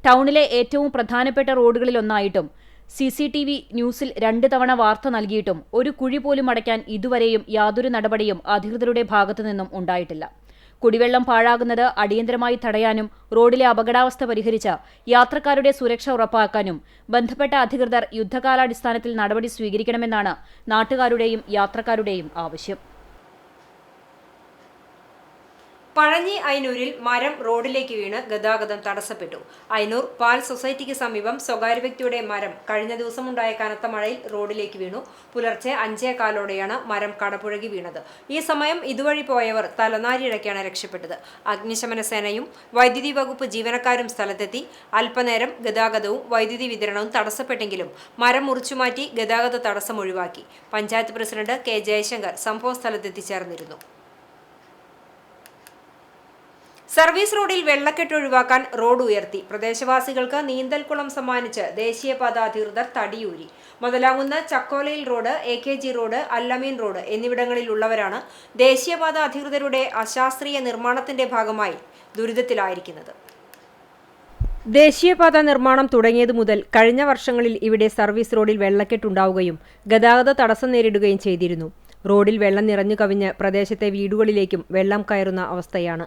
ടൗണിലെ ഏറ്റവും പ്രധാനപ്പെട്ട റോഡുകളിലൊന്നായിട്ടും CCTV ന്യൂസിൽ 2 തവണ വാർത്ത നൽകിയിട്ടും ഒരു കുഴി പോലും അടയ്ക്കാൻ ഇതുവരെയും യാതൊരു നടപടിയും അധികൃതരുടെ ഭാഗത്തുനിന്നും ഉണ്ടായിട്ടില്ല. കുടിവെള്ളം പാഴാകുന്നത് അടിയന്തരമായി തടയാനും റോഡിലെ അപകടാവസ്ഥ പരിഹരിച്ച് യാത്രക്കാരുടെ സുരക്ഷ ഉറപ്പാക്കാനും ബന്ധപ്പെട്ട അധികൃതർ യുദ്ധകാലാടിസ്ഥാനത്തിൽ നടപടി സ്വീകരിക്കണമെന്നാണ് നാട്ടുകാരുടെയും യാത്രക്കാരുടെയും ആവശ്യം. പഴഞ്ഞി അയനൂരിൽ മരം റോഡിലേക്ക് വീണ് ഗതാഗതം തടസ്സപ്പെട്ടു. അയനൂർ പാൽ സൊസൈറ്റിക്ക് സമീപം സ്വകാര്യ വ്യക്തിയുടെ മരം കഴിഞ്ഞ ദിവസമുണ്ടായ കനത്ത മഴയിൽ റോഡിലേക്ക് വീണു. പുലർച്ചെ 5:15 മരം കടപുഴകി വീണത്. ഈ സമയം ഇതുവഴി പോയവർ തലനാരിഴയ്ക്കാണ് രക്ഷപ്പെട്ടത്. അഗ്നിശമന സേനയും വൈദ്യുതി വകുപ്പ് ജീവനക്കാരും സ്ഥലത്തെത്തി. അല്പനേരം ഗതാഗതവും വൈദ്യുതി വിതരണവും തടസ്സപ്പെട്ടെങ്കിലും മരം മുറിച്ചുമാറ്റി ഗതാഗത തടസ്സം ഒഴിവാക്കി. പഞ്ചായത്ത് പ്രസിഡന്റ് കെ ജയശങ്കർ സംഭവ സ്ഥലത്തെത്തിച്ചേർന്നിരുന്നു. സർവീസ് റോഡിൽ വെള്ളക്കെട്ട് ഒഴിവാക്കാൻ റോഡ് ഉയർത്തി. പ്രദേശവാസികൾക്ക് നീന്തൽക്കുളം സമ്മാനിച്ച് ദേശീയപാത അധികൃതർ തടിയൂരി. മുതലാകുന്ന ചക്കോലയിൽ road, AKG road, Allameen road എന്നിവിടങ്ങളിലുള്ളവരാണ് ദേശീയപാത അധികൃതരുടെ അശാസ്ത്രീയ നിർമ്മാണത്തിന്റെ ഭാഗമായി ദുരിതത്തിലായിരിക്കുന്നത്. ദേശീയപാത നിർമ്മാണം തുടങ്ങിയതു മുതൽ കഴിഞ്ഞ വർഷങ്ങളിൽ ഇവിടെ സർവീസ് റോഡിൽ വെള്ളക്കെട്ടുണ്ടാവുകയും ഗതാഗത തടസ്സം നേരിടുകയും ചെയ്തിരുന്നു. റോഡിൽ വെള്ളം നിറഞ്ഞു കവിഞ്ഞ് പ്രദേശത്തെ വീടുകളിലേക്കും വെള്ളം കയറുന്ന അവസ്ഥയാണ്.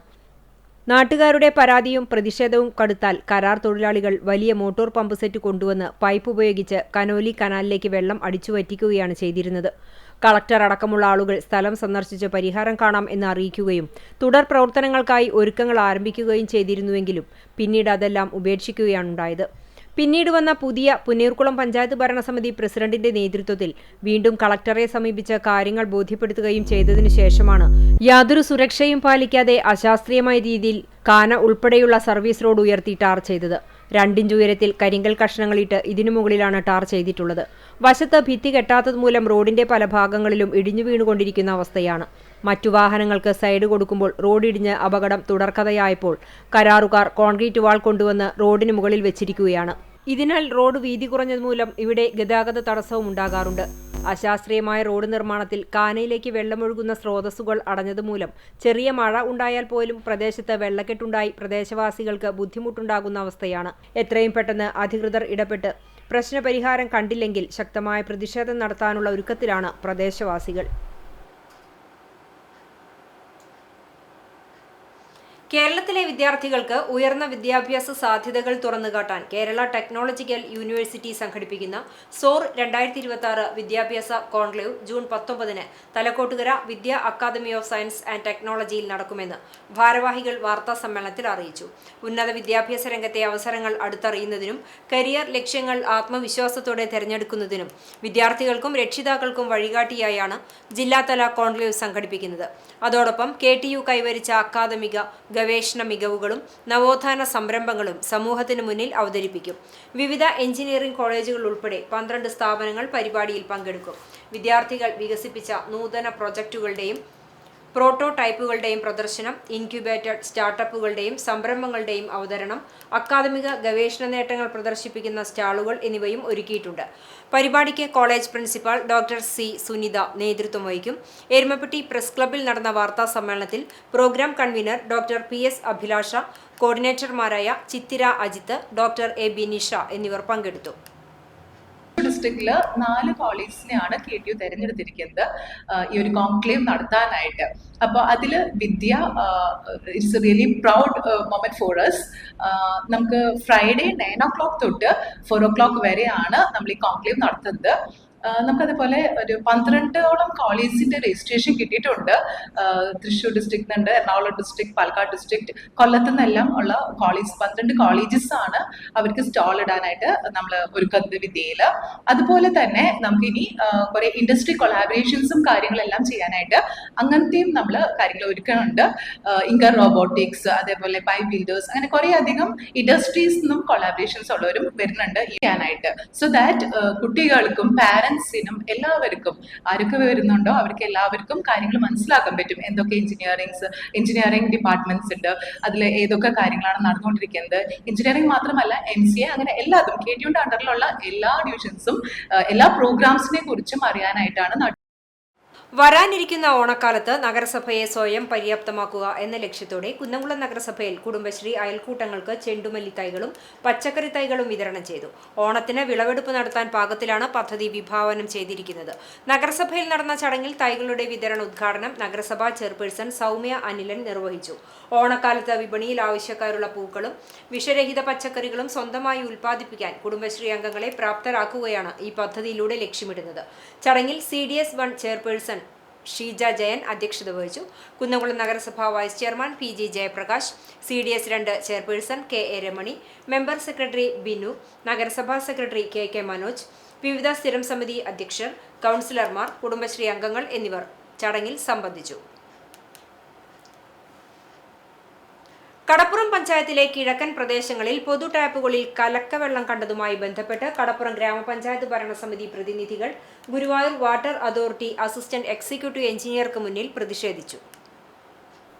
നാട്ടുകാരുടെ പരാതിയും പ്രതിഷേധവും കടുത്താൽ കരാർ തൊഴിലാളികൾ വലിയ മോട്ടോർ പമ്പ് സെറ്റ് കൊണ്ടുവന്ന് പൈപ്പ് ഉപയോഗിച്ച് കനോലി കനാലിലേക്ക് വെള്ളം അടിച്ചുവറ്റിക്കുകയാണ് ചെയ്തിരുന്നത്. കളക്ടർ അടക്കമുള്ള ആളുകൾ സ്ഥലം സന്ദർശിച്ച് പരിഹാരം കാണാം എന്ന് അറിയിക്കുകയും തുടർ പ്രവർത്തനങ്ങൾക്കായി ഒരുക്കങ്ങൾ ആരംഭിക്കുകയും ചെയ്തിരുന്നുവെങ്കിലും പിന്നീട് അതെല്ലാം ഉപേക്ഷിക്കുകയാണുണ്ടായത്. പിന്നീട് വന്ന പുതിയ പുന്നയൂർക്കുളം പഞ്ചായത്ത് ഭരണസമിതി പ്രസിഡന്റിന്റെ നേതൃത്വത്തിൽ വീണ്ടും കളക്ടറെ സമീപിച്ച് കാര്യങ്ങൾ ബോധ്യപ്പെടുത്തുകയും ചെയ്തതിനു ശേഷമാണ് യാതൊരു സുരക്ഷയും പാലിക്കാതെ അശാസ്ത്രീയമായ രീതിയിൽ കാന ഉൾപ്പെടെയുള്ള സർവീസ് റോഡ് ഉയർത്തി ടാർ ചെയ്തത്. 2 ഇഞ്ച് ഉയരത്തിൽ കരിങ്കൽ കഷ്ണങ്ങളിട്ട് ഇതിനു മുകളിലാണ് ടാർ ചെയ്തിട്ടുള്ളത്. വശത്ത് ഭിത്തി കെട്ടാത്തത് മൂലം റോഡിന്റെ പല ഭാഗങ്ങളിലും ഇടിഞ്ഞു വീണുകൊണ്ടിരിക്കുന്ന അവസ്ഥയാണ്. മറ്റു വാഹനങ്ങൾക്ക് സൈഡ് കൊടുക്കുമ്പോൾ റോഡിടിഞ്ഞ് അപകടം തുടർക്കഥയായപ്പോൾ കരാറുകാർ കോൺക്രീറ്റ് വാൾ കൊണ്ടുവന്ന് റോഡിന് മുകളിൽ വെച്ചിരിക്കുകയാണ്. ഇതിനാൽ റോഡ് വീതി കുറഞ്ഞതുമൂലം ഇവിടെ ഗതാഗത തടസ്സവും ഉണ്ടാകാറുണ്ട്. അശാസ്ത്രീയമായ റോഡ് നിർമ്മാണത്തിൽ കാനയിലേക്ക് വെള്ളമൊഴുകുന്ന സ്രോതസ്സുകൾ അടഞ്ഞതുമൂലം ചെറിയ മഴ ഉണ്ടായാൽ പോലും പ്രദേശത്ത് വെള്ളക്കെട്ടുണ്ടായി പ്രദേശവാസികൾക്ക് ബുദ്ധിമുട്ടുണ്ടാകുന്ന അവസ്ഥയാണ്. എത്രയും പെട്ടെന്ന് അധികൃതർ ഇടപെട്ട് പ്രശ്നപരിഹാരം കണ്ടില്ലെങ്കിൽ ശക്തമായ പ്രതിഷേധം നടത്താനുള്ള ഒരുക്കത്തിലാണ് പ്രദേശവാസികൾ. കേരളത്തിലെ വിദ്യാർത്ഥികൾക്ക് ഉയർന്ന വിദ്യാഭ്യാസ സാധ്യതകൾ തുറന്നുകാട്ടാൻ കേരള ടെക്നോളജിക്കൽ യൂണിവേഴ്സിറ്റി സംഘടിപ്പിക്കുന്ന സോർ 2026 വിദ്യാഭ്യാസ conclave June 19 Thalakkottukara Vidya academy of science and ടെക്നോളജിയിൽ നടക്കുമെന്ന് ഭാരവാഹികൾ വാർത്താ സമ്മേളനത്തിൽ അറിയിച്ചു. ഉന്നത വിദ്യാഭ്യാസ രംഗത്തെ അവസരങ്ങൾ അടുത്തറിയുന്നതിനും കരിയർ ലക്ഷ്യങ്ങൾ ആത്മവിശ്വാസത്തോടെ തിരഞ്ഞെടുക്കുന്നതിനും വിദ്യാർത്ഥികൾക്കും രക്ഷിതാക്കൾക്കും വഴികാട്ടിയായാണ് ജില്ലാതല കോൺക്ലേവ് സംഘടിപ്പിക്കുന്നത്. അതോടൊപ്പം KTU കൈവരിച്ച അക്കാദമിക ഗവേഷണ മികവുകളും നവോത്ഥാന സംരംഭങ്ങളും സമൂഹത്തിന് മുന്നിൽ അവതരിപ്പിക്കും. വിവിധ എഞ്ചിനീയറിംഗ് കോളേജുകൾ ഉൾപ്പെടെ 12 സ്ഥാപനങ്ങൾ പരിപാടിയിൽ പങ്കെടുക്കും. വിദ്യാർത്ഥികൾ വികസിപ്പിച്ച നൂതന പ്രൊജക്ടുകളുടെയും പ്രോട്ടോടൈപ്പുകളുടെയും പ്രദർശനം, ഇൻക്യുബേറ്റഡ് സ്റ്റാർട്ടപ്പുകളുടെയും സംരംഭങ്ങളുടെയും അവതരണം, അക്കാദമിക ഗവേഷണ നേട്ടങ്ങൾ പ്രദർശിപ്പിക്കുന്ന സ്റ്റാളുകൾ എന്നിവയും ഒരുക്കിയിട്ടുണ്ട്. പരിപാടിക്ക് college principal doctor C. Sunitha നേതൃത്വം വഹിക്കും. എരുമപ്പെട്ടി പ്രസ് ക്ലബ്ബിൽ നടന്ന വാർത്താ സമ്മേളനത്തിൽ programme convenor doctor PS. Abhilasha, കോർഡിനേറ്റർമാരായ ചിത്തിര അജിത്ത്, ഡോക്ടർ AB. നിഷ എന്നിവർ പങ്കെടുത്തു. ഡിസ്ട്രിക്റ്റിൽ 4 കോളേജിനെയാണ് KTU തിരഞ്ഞെടുത്തിരിക്കുന്നത് ഈ ഒരു കോൺക്ലേവ് നടത്താനായിട്ട്. അപ്പോൾ അതിൽ Vidya it's a really proud moment for us. നമുക്ക് ഫ്രൈഡേ 9 o'clock തൊട്ട് 4 o'clock വരെയാണ് നമ്മൾ ഈ കോൺക്ലേവ് നടത്തുന്നത്. നമുക്കതുപോലെ ഒരു 12ഓളം കോളേജിന്റെ രജിസ്ട്രേഷൻ കിട്ടിയിട്ടുണ്ട്. തൃശ്ശൂർ ഡിസ്ട്രിക്ട് ഉണ്ട്, എറണാകുളം ഡിസ്ട്രിക്ട്, പാലക്കാട് ഡിസ്ട്രിക്ട്, കൊല്ലത്തു നിന്നെല്ലാം ഉള്ള കോളേജ് 12 കോളേജസ് ആണ് അവർക്ക് സ്റ്റാൾ ഇടാനായിട്ട് നമ്മൾ ഒരുക്കുന്നത് വിദ്യയില്. അതുപോലെ തന്നെ നമുക്ക് ഇനി കുറെ ഇൻഡസ്ട്രി കൊളാബറേഷൻസും കാര്യങ്ങളെല്ലാം ചെയ്യാനായിട്ട് അങ്ങനത്തെയും നമ്മൾ കാര്യങ്ങൾ ഒരുക്കുന്നുണ്ട്. ഇങ്കർ റോബോട്ടിക്സ്, അതേപോലെ പൈപ്പ് ബിൽഡേഴ്സ്, അങ്ങനെ കുറെ അധികം ഇൻഡസ്ട്രീസ് നിന്നും കൊളാബറേഷൻസ് ഉള്ളവരും വരുന്നുണ്ട് ചെയ്യാനായിട്ട്. സോ ദാറ്റ് കുട്ടികൾക്കും പാരന്റ്സിനും എല്ലാവർക്കും ആരൊക്കെ വരുന്നുണ്ടോ അവർക്ക് എല്ലാവർക്കും കാര്യങ്ങൾ മനസ്സിലാക്കാൻ പറ്റും. എന്തൊക്കെ എഞ്ചിനീയറിംഗ് ഡിപ്പാർട്ട്മെന്റ്സ് ഉണ്ട്, അതിൽ ഏതൊക്കെ കാര്യങ്ങളാണ് നടന്നുകൊണ്ടിരിക്കുന്നത്. എഞ്ചിനീയറിംഗ് മാത്രമല്ല MCA, അങ്ങനെ എല്ലാതും KTUന്റെ അണ്ടറിലുള്ള എല്ലാ ഡിവിഷൻസും എല്ലാ പ്രോഗ്രാംസിനെ കുറിച്ചും അറിയാനായിട്ടാണ്. വരാനിരിക്കുന്ന ഓണക്കാലത്ത് നഗരസഭയെ സ്വയം പര്യാപ്തമാക്കുക എന്ന ലക്ഷ്യത്തോടെ കുന്നംകുളം നഗരസഭയിൽ കുടുംബശ്രീ അയൽക്കൂട്ടങ്ങൾക്ക് ചെണ്ടുമല്ലി തൈകളും പച്ചക്കറി തൈകളും വിതരണം ചെയ്തു. ഓണത്തിന് വിളവെടുപ്പ് നടത്താൻ പാകത്തിലാണ് പദ്ധതി വിഭാവനം ചെയ്തിരിക്കുന്നത്. നഗരസഭയിൽ നടന്ന ചടങ്ങിൽ തൈകളുടെ വിതരണ ഉദ്ഘാടനം നഗരസഭാ ചെയർപേഴ്സൺ സൗമ്യ അനിലൻ നിർവഹിച്ചു. ഓണക്കാലത്ത് വിപണിയിൽ ആവശ്യക്കാരുള്ള പൂക്കളും വിഷരഹിത പച്ചക്കറികളും സ്വന്തമായി ഉൽപ്പാദിപ്പിക്കാൻ കുടുംബശ്രീ അംഗങ്ങളെ പ്രാപ്തരാക്കുകയാണ് ഈ പദ്ധതിയിലൂടെ ലക്ഷ്യമിടുന്നത്. ചടങ്ങിൽ CDS 1 ചെയർപേഴ്സൺ ഷീജ ജയൻ അധ്യക്ഷത വഹിച്ചു. കുന്നംകുളം നഗരസഭ vice chairman PG Jayaprakash, CDS 2 chairperson KA Ramani, member secretary Binu, നഗരസഭാ സെക്രട്ടറി KK മനോജ്, വിവിധ സ്ഥിരം സമിതി അധ്യക്ഷർ, കൗൺസിലർമാർ, കുടുംബശ്രീ അംഗങ്ങൾ എന്നിവർ ചടങ്ങിൽ സംബന്ധിച്ചു. കടപ്പുറം പഞ്ചായത്തിലെ കിഴക്കൻ പ്രദേശങ്ങളിൽ പൊതു ടാപ്പുകളിൽ കലക്കവെള്ളം കണ്ടതുമായി ബന്ധപ്പെട്ട് കടപ്പുറം ഗ്രാമപഞ്ചായത്ത് ഭരണസമിതി പ്രതിനിധികൾ Guruvayur water authority assistant executive എഞ്ചിനീയർക്ക് മുന്നിൽ പ്രതിഷേധിച്ചു.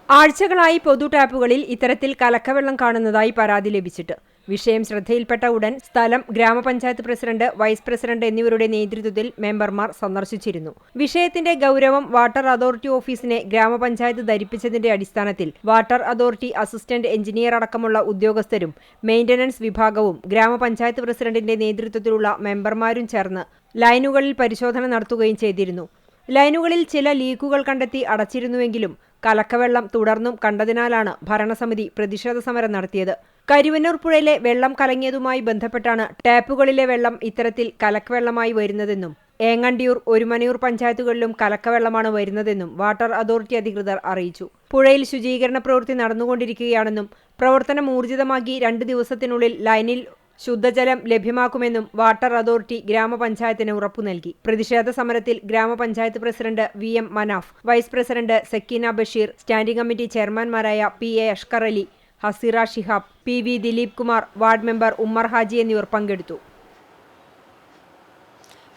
ആഴ്ചകളായി പൊതു ടാപ്പുകളിൽ ഇത്തരത്തിൽ കലക്കവെള്ളം കാണുന്നതായി പരാതി ലഭിച്ചിട്ട് വിഷയം ശ്രദ്ധയിൽപ്പെട്ട ഉടൻ സ്ഥലം ഗ്രാമപഞ്ചായത്ത് പ്രസിഡന്റ്, വൈസ് പ്രസിഡന്റ് എന്നിവരുടെ നേതൃത്വത്തിൽ മെമ്പർമാർ സന്ദർശിച്ചിരുന്നു. വിഷയത്തിന്റെ ഗൗരവം വാട്ടർ അതോറിറ്റി ഓഫീസിനെ ഗ്രാമപഞ്ചായത്ത് ധരിപ്പിച്ചതിന്റെ അടിസ്ഥാനത്തിൽ വാട്ടർ അതോറിറ്റി അസിസ്റ്റന്റ് എഞ്ചിനീയർ അടക്കമുള്ള ഉദ്യോഗസ്ഥരും മെയിന്റനൻസ് വിഭാഗവും ഗ്രാമപഞ്ചായത്ത് പ്രസിഡന്റിന്റെ നേതൃത്വത്തിലുള്ള മെമ്പർമാരും ചേർന്ന് ലൈനുകളിൽ പരിശോധന നടത്തുകയും ചെയ്തിരുന്നു. ലൈനുകളിൽ ചില ലീക്കുകൾ കണ്ടെത്തി അടച്ചിരുന്നുവെങ്കിലും കലക്കവെള്ളം തുടർന്നും കണ്ടതിനാലാണ് ഭരണസമിതി പ്രതിഷേധ സമരം നടത്തിയത്. കരുവന്നൂർ പുഴയിലെ വെള്ളം കലങ്ങിയതുമായി ബന്ധപ്പെട്ടാണ് ടാപ്പുകളിലെ വെള്ളം ഇത്തരത്തിൽ കലക്കവെള്ളമായി വരുന്നതെന്നും ഏങ്ങണ്ടിയൂർ, ഒരുമനയൂർ പഞ്ചായത്തുകളിലും കലക്കവെള്ളമാണ് വരുന്നതെന്നും വാട്ടർ അതോറിറ്റി അധികൃതർ അറിയിച്ചു. പുഴയിൽ ശുചീകരണ പ്രവൃത്തി നടന്നുകൊണ്ടിരിക്കുകയാണെന്നും പ്രവർത്തനം ഊർജിതമാക്കി 2 ദിവസത്തിനുള്ളിൽ ലൈനിൽ ശുദ്ധജലം ലഭ്യമാക്കുമെന്നും വാട്ടർ അതോറിറ്റി ഗ്രാമപഞ്ചായത്തിന് ഉറപ്പു നൽകി. പ്രതിഷേധ സമരത്തിൽ ഗ്രാമപഞ്ചായത്ത് president VM Manaf, vice president Sakkeena Basheer, standing committee ചെയർമാൻമാരായ PA Ashkar Ali, Haseera Shihab, PV Dileep Kumar, ward member Ummer Haji എന്നിവർ പങ്കെടുത്തു.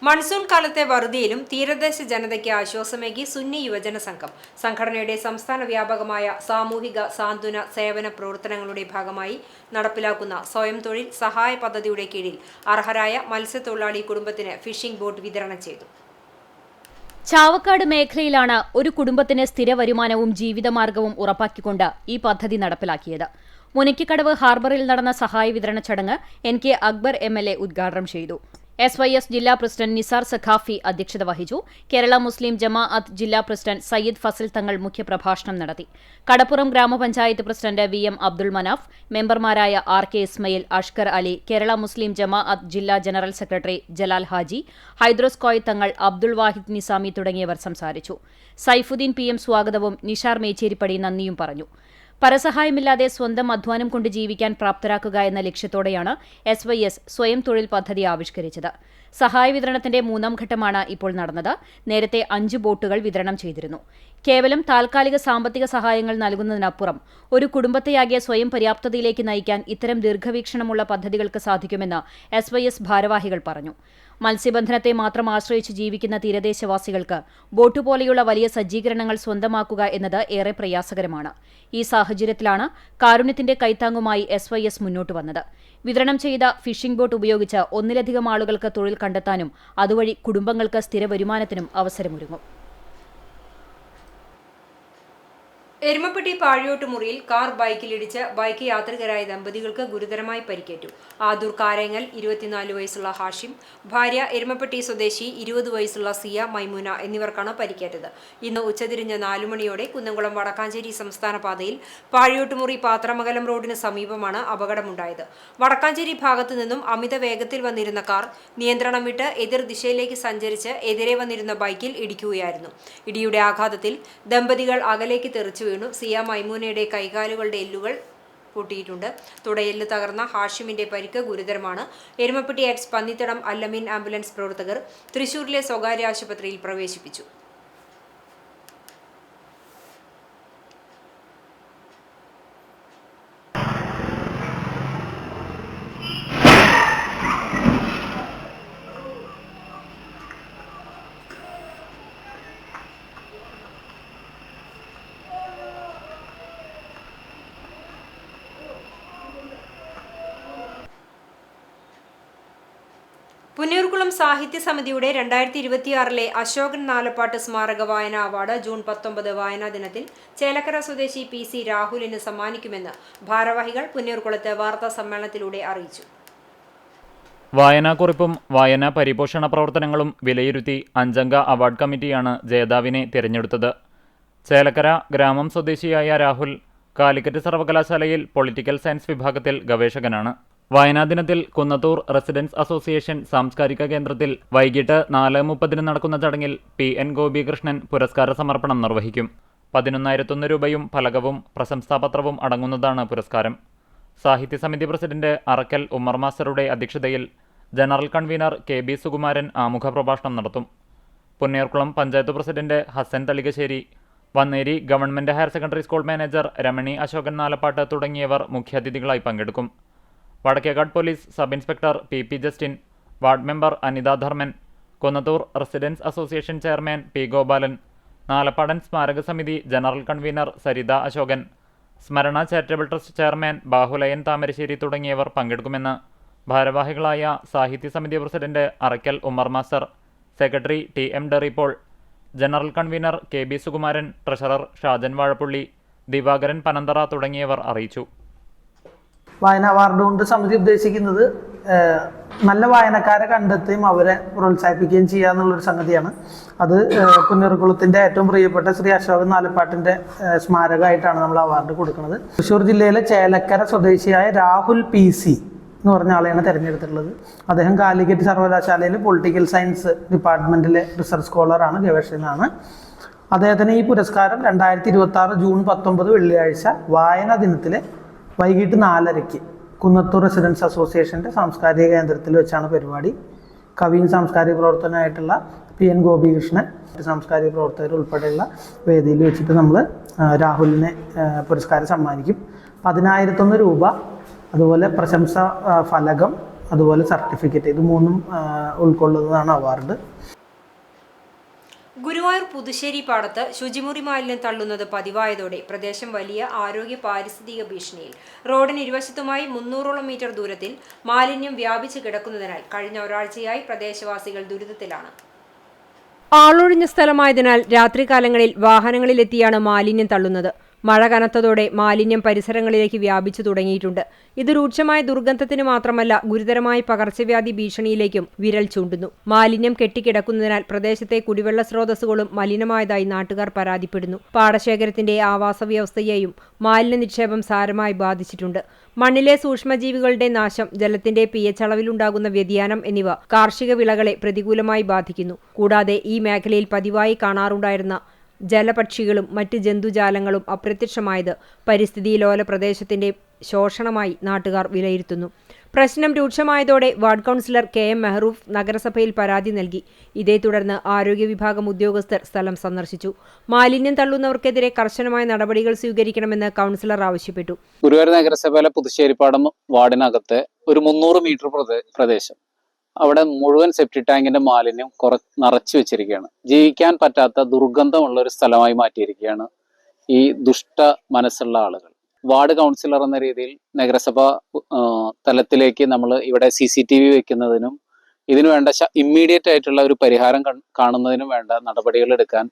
മൺസൂൺ കാലത്തെ വറുതിയിലും തീരദേശ ജനതയ്ക്ക് ആശ്വാസമേകി സുന്നി യുവജന സംഘം സംഘടനയുടെ സംസ്ഥാന വ്യാപകമായ സാമൂഹിക സാന്ത്വന സേവന പ്രവർത്തനങ്ങളുടെ ഭാഗമായി നടപ്പിലാക്കുന്ന സ്വയം തൊഴിൽ സഹായ പദ്ധതിയുടെ കീഴിൽ അർഹരായ മത്സ്യത്തൊഴിലാളി കുടുംബത്തിന് ഫിഷിംഗ് ബോട്ട് വിതരണം ചെയ്തു. ചാവക്കാട് മേഖലയിലാണ് ഒരു കുടുംബത്തിന് സ്ഥിര വരുമാനവും ജീവിതമാർഗവും ഉറപ്പാക്കിക്കൊണ്ട് ഈ പദ്ധതി നടപ്പിലാക്കിയത്. മുനയ്ക്കക്കടവ് ഹാർബറിൽ നടന്ന സഹായ വിതരണ ചടങ്ങ് NK അക്ബർ MLA ഉദ്ഘാടനം ചെയ്തു. SYS ജില്ലാ പ്രസിഡന്റ് നിസാർ സഖാഫി അധ്യക്ഷത വഹിച്ചു. കേരള മുസ്ലിം ജമാഅത്ത് ജില്ലാ പ്രസിഡന്റ് സയ്യിദ് ഫസിൽ തങ്ങൾ മുഖ്യപ്രഭാഷണം നടത്തി. കടപ്പുറം ഗ്രാമപഞ്ചായത്ത് പ്രസിഡന്റ് VM അബ്ദുൾ മനാഫ്, മെമ്പർമാരായ RK ഇസ്മയിൽ, അഷ്കർ അലി, കേരള മുസ്ലിം ജമാഅത്ത് ജില്ലാ ജനറൽ സെക്രട്ടറി ജലാൽ ഹാജി, ഹൈദ്രോസ് കോയ തങ്ങൾ, അബ്ദുൾ വാഹിദ് നിസാമി തുടങ്ങിയവർ സംസാരിച്ചു. സൈഫുദ്ദീൻ PM സ്വാഗതവും നിഷാർ മേച്ചേരിപ്പടി നന്ദിയും പറഞ്ഞു. പരസഹായമില്ലാതെ സ്വന്തം അധ്വാനം കൊണ്ട് ജീവിക്കാൻ പ്രാപ്തരാക്കുക എന്ന ലക്ഷ്യത്തോടെയാണ് SYS സ്വയം തൊഴിൽ പദ്ധതി ആവിഷ്കരിച്ചത്. സഹായ വിതരണത്തിന്റെ 3ാം ഘട്ടമാണ് ഇപ്പോൾ നടന്നത്. നേരത്തെ 5 ബോട്ടുകൾ വിതരണം ചെയ്തിരുന്നു. കേവലം താൽക്കാലിക സാമ്പത്തിക സഹായങ്ങൾ നൽകുന്നതിനപ്പുറം ഒരു കുടുംബത്തെയാകെ സ്വയം പര്യാപ്തതയിലേക്ക് നയിക്കാൻ ഇത്തരം ദീർഘവീക്ഷണമുള്ള പദ്ധതികൾക്ക് സാധിക്കുമെന്ന് SYS ഭാരവാഹികൾ പറഞ്ഞു. മത്സ്യബന്ധനത്തെ മാത്രം ആശ്രയിച്ച് ജീവിക്കുന്ന തീരദേശവാസികൾക്ക് ബോട്ട് പോലെയുള്ള വലിയ സജ്ജീകരണങ്ങൾ സ്വന്തമാക്കുക എന്നത് ഏറെ പ്രയാസകരമാണ്. ഈ സാഹചര്യത്തിലാണ് കാരുണ്യത്തിന്റെ കൈത്താങ്ങുമായി SYS മുന്നോട്ട് വന്നത്. വിതരണം ചെയ്ത ഫിഷിംഗ് ബോട്ട് ഉപയോഗിച്ച് 1-ലധികം ആളുകൾക്ക് തൊഴിൽ കണ്ടെത്താനും അതുവഴി കുടുംബങ്ങൾക്ക് സ്ഥിര വരുമാനത്തിനും അവസരമൊരുങ്ങും. എരുമപ്പെട്ടി പാഴിയോട്ടുമുറിയിൽ കാർ ബൈക്കിലിടിച്ച് ബൈക്ക് യാത്രികരായ ദമ്പതികൾക്ക് ഗുരുതരമായി പരിക്കേറ്റു. ആദൂർ കാരേങ്ങൽ 24 വയസ്സുള്ള ഹാഷിം, ഭാര്യ എരുമപ്പെട്ടി സ്വദേശി 20 വയസ്സുള്ള സിയ മൈമുന എന്നിവർക്കാണ് പരിക്കേറ്റത്. ഇന്ന് ഉച്ചതിരിഞ്ഞ് 4 മണിയോടെ കുന്നംകുളം വടക്കാഞ്ചേരി സംസ്ഥാന പാതയിൽ പാഴിയോട്ടുമുറി പാത്രമംഗലം റോഡിന് സമീപമാണ് അപകടമുണ്ടായത്. വടക്കാഞ്ചേരി ഭാഗത്തു നിന്നും അമിത വേഗത്തിൽ വന്നിരുന്ന കാർ നിയന്ത്രണം വിട്ട് എതിർ ദിശയിലേക്ക് സഞ്ചരിച്ച് എതിരെ വന്നിരുന്ന ബൈക്കിൽ ഇടിക്കുകയായിരുന്നു. ഇടിയുടെ ആഘാതത്തിൽ ദമ്പതികൾ അകലേക്ക് തെറിച്ചു വീണു. സിയ മൈമൂനയുടെ കൈകാലുകളുടെ എല്ലുകൾ പൊട്ടിയിട്ടുണ്ട്. തുടയെല്ല് തകർന്ന ഹാഷിമിന്റെ പരിക്ക് ഗുരുതരമാണ്. എരുമപ്പെട്ടി എക്സ് പന്നിത്തടം അല്ലമീൻ ആംബുലൻസ് പ്രവർത്തകർ തൃശൂരിലെ സ്വകാര്യ ആശുപത്രിയിൽ പ്രവേശിപ്പിച്ചു. പുന്നയൂർകുളം സാഹിത്യ സമിതിയുടെ 2026 അശോകൻ നാലപ്പാട്ട് സ്മാരക വായനാ അവാർഡ് ജൂൺ 19 വായനാ ദിനത്തിൽ ചേലക്കര സ്വദേശി PC രാഹുലിന് സമ്മാനിക്കുമെന്ന് ഭാരവാഹികൾ പുന്നയൂർകുളത്ത് വാർത്താ സമ്മേളനത്തിലൂടെ അറിയിച്ചു. വായനാക്കുറിപ്പും വായനാ പരിപോഷണ പ്രവർത്തനങ്ങളും വിലയിരുത്തി 5-അംഗ അവാർഡ് കമ്മിറ്റിയാണ് ജേതാവിനെ തിരഞ്ഞെടുത്തത്. ചേലക്കര ഗ്രാമം സ്വദേശിയായ രാഹുൽ കാലിക്കറ്റ് സർവകലാശാലയിൽ പൊളിറ്റിക്കൽ സയൻസ് വിഭാഗത്തിൽ ഗവേഷകനാണ്. വായനാ ദിനത്തിൽ കുന്നത്തൂർ റെസിഡൻസ് അസോസിയേഷൻ സാംസ്കാരിക കേന്ദ്രത്തിൽ വൈകിട്ട് 4:30 നടക്കുന്ന ചടങ്ങിൽ PN ഗോപികൃഷ്ണൻ പുരസ്കാര സമർപ്പണം നിർവഹിക്കും. 11,001 രൂപയും ഫലകവും പ്രശംസാപത്രവും അടങ്ങുന്നതാണ് പുരസ്കാരം. സാഹിത്യ സമിതി പ്രസിഡന്റ് അറക്കൽ ഉമ്മർ മാസ്റ്ററുടെ അധ്യക്ഷതയിൽ ജനറൽ കൺവീനർ KB സുകുമാരൻ ആമുഖ പ്രഭാഷണം നടത്തും. Punnayurkulam panchayat president Hasan Thalikassery, Vanneri government higher secondary school manager Ramani Ashokan Nalappat തുടങ്ങിയവർ മുഖ്യാതിഥികളായി പങ്കെടുക്കും. Vadakkekad police sub inspector PP Justin, ward member Anitha Dharman, Kunnathur residence association chairman P Gopalan, Nalappadan സ്മാരക സമിതി general convener Saritha Ashokan, Smarana charitable trust chairman Bahulayan Thamarassery തുടങ്ങിയവർ പങ്കെടുക്കുമെന്ന് ഭാരവാഹികളായ സാഹിത്യ സമിതി president Arakkal Ummer master, secretary TM Deripaul, general convener KB Sukumaran, treasurer Shajan Vazhappully, Divakaran Panantara തുടങ്ങിയവർ അറിയിച്ചു. വായന അവാർഡ് കൊണ്ട് സമിതി ഉദ്ദേശിക്കുന്നത് നല്ല വായനക്കാരെ കണ്ടെത്തുകയും അവരെ പ്രോത്സാഹിപ്പിക്കുകയും ചെയ്യുക എന്നുള്ളൊരു സംഗതിയാണ്. അത് പുന്നയൂർകുളത്തിൻ്റെ ഏറ്റവും പ്രിയപ്പെട്ട ശ്രീ അശോകൻ നാലപ്പാട്ടിൻ്റെ സ്മാരകമായിട്ടാണ് നമ്മൾ അവാർഡ് കൊടുക്കുന്നത്. തൃശ്ശൂർ ജില്ലയിലെ ചേലക്കര സ്വദേശിയായ രാഹുൽ PC എന്ന് പറഞ്ഞ ആളെയാണ് തിരഞ്ഞെടുത്തിട്ടുള്ളത്. അദ്ദേഹം കാലിക്കറ്റ് സർവകലാശാലയിൽ പൊളിറ്റിക്കൽ സയൻസ് ഡിപ്പാർട്ട്മെൻറ്റിലെ റിസർച്ച് സ്കോളറാണ്, ഗവേഷകനാണ്. അദ്ദേഹത്തിന് ഈ പുരസ്കാരം 2026 ജൂൺ 19 വെള്ളിയാഴ്ച വായനാ ദിനത്തിലെ വൈകിട്ട് 4:30 കുന്നത്തൂർ റെസിഡൻസ് അസോസിയേഷൻ്റെ സാംസ്കാരിക കേന്ദ്രത്തിൽ വെച്ചാണ് പരിപാടി. കവിയും സാംസ്കാരിക പ്രവർത്തനമായിട്ടുള്ള PN ഗോപികൃഷ്ണൻ, സാംസ്കാരിക പ്രവർത്തകർ ഉൾപ്പെടെയുള്ള വേദിയിൽ വെച്ചിട്ട് നമ്മൾ രാഹുലിനെ പുരസ്കാരം സമ്മാനിക്കും. 10,001 രൂപ, അതുപോലെ പ്രശംസാ ഫലകം, അതുപോലെ സർട്ടിഫിക്കറ്റ്, ഇത് മൂന്നും ഉൾക്കൊള്ളുന്നതാണ് അവാർഡ്. ഗുരുവായൂർ പുതുശ്ശേരി പാടത്ത് ശുചിമുറി മാലിന്യം തള്ളുന്നത് പതിവായതോടെ പ്രദേശം വലിയ ആരോഗ്യ പാരിസ്ഥിതിക ഭീഷണിയിൽ. റോഡിന് ഇരുവശത്തുമായി 300ഓളം മീറ്റർ ദൂരത്തിൽ മാലിന്യം വ്യാപിച്ചു കിടക്കുന്നതിനാൽ കഴിഞ്ഞ ഒരാഴ്ചയായി പ്രദേശവാസികൾ ദുരിതത്തിലാണ്. ആളൊഴിഞ്ഞ സ്ഥലമായതിനാൽ രാത്രികാലങ്ങളിൽ വാഹനങ്ങളിലെത്തിയാണ് മാലിന്യം തള്ളുന്നത്. മഴ കനത്തതോടെ മാലിന്യം പരിസരങ്ങളിലേക്ക് വ്യാപിച്ചു തുടങ്ങിയിട്ടുണ്ട്. ഇത് രൂക്ഷമായ ദുർഗന്ധത്തിന് മാത്രമല്ല, ഗുരുതരമായ പകർച്ചവ്യാധി ഭീഷണിയിലേക്കും വിരൽ ചൂണ്ടുന്നു. മാലിന്യം കെട്ടിക്കിടക്കുന്നതിനാൽ പ്രദേശത്തെ കുടിവെള്ള സ്രോതസ്സുകളും മലിനമായതായി നാട്ടുകാർ പരാതിപ്പെടുന്നു. പാടശേഖരത്തിന്റെ ആവാസ വ്യവസ്ഥയെയും മാലിന്യ നിക്ഷേപം സാരമായി ബാധിച്ചിട്ടുണ്ട്. മണ്ണിലെ സൂക്ഷ്മജീവികളുടെ നാശം, ജലത്തിന്റെ pH അളവിലുണ്ടാകുന്ന വ്യതിയാനം എന്നിവ കാർഷിക വിളകളെ പ്രതികൂലമായി ബാധിക്കുന്നു. കൂടാതെ ഈ മേഖലയിൽ പതിവായി കാണാറുണ്ടായിരുന്ന ജലപക്ഷികളും മറ്റ് ജന്തുജാലങ്ങളും അപ്രത്യക്ഷമായത് പരിസ്ഥിതി ലോല പ്രദേശത്തിന്റെ ശോഷണമായി നാട്ടുകാർ വിലയിരുത്തുന്നു. പ്രശ്നം രൂക്ഷമായതോടെ വാർഡ് കൗൺസിലർ KM മെഹറൂഫ് നഗരസഭയിൽ പരാതി നൽകി. ഇതേ തുടർന്ന് ആരോഗ്യ വിഭാഗം ഉദ്യോഗസ്ഥർ സ്ഥലം സന്ദർശിച്ചു. മാലിന്യം തള്ളുന്നവർക്കെതിരെ കർശനമായ നടപടികൾ സ്വീകരിക്കണമെന്ന് കൗൺസിലർ ആവശ്യപ്പെട്ടു. ഗുരുവായൂർ നഗരസഭയിലെ പുതുശ്ശേരിപ്പാടം വാർഡിനകത്തെ ഒരു 300 മീറ്റർ പ്രദേശം, അവിടെ മുഴുവൻ സെപ്റ്റി ടാങ്കിന്റെ മാലിന്യം നിറച്ചു വെച്ചിരിക്കുകയാണ്. ജീവിക്കാൻ പറ്റാത്ത ദുർഗന്ധമുള്ള ഒരു സ്ഥലമായി മാറ്റിയിരിക്കുകയാണ് ഈ ദുഷ്ട മനസ്സുള്ള ആളുകൾ. വാർഡ് കൗൺസിലർ എന്ന രീതിയിൽ നഗരസഭ തലത്തിലേക്ക് നമ്മൾ ഇവിടെ CCTV വെക്കുന്നതിനും ഇതിനു വേണ്ട ഇമ്മീഡിയറ്റ് ആയിട്ടുള്ള ഒരു പരിഹാരം കാണുന്നതിനും വേണ്ട നടപടികൾ എടുക്കാൻ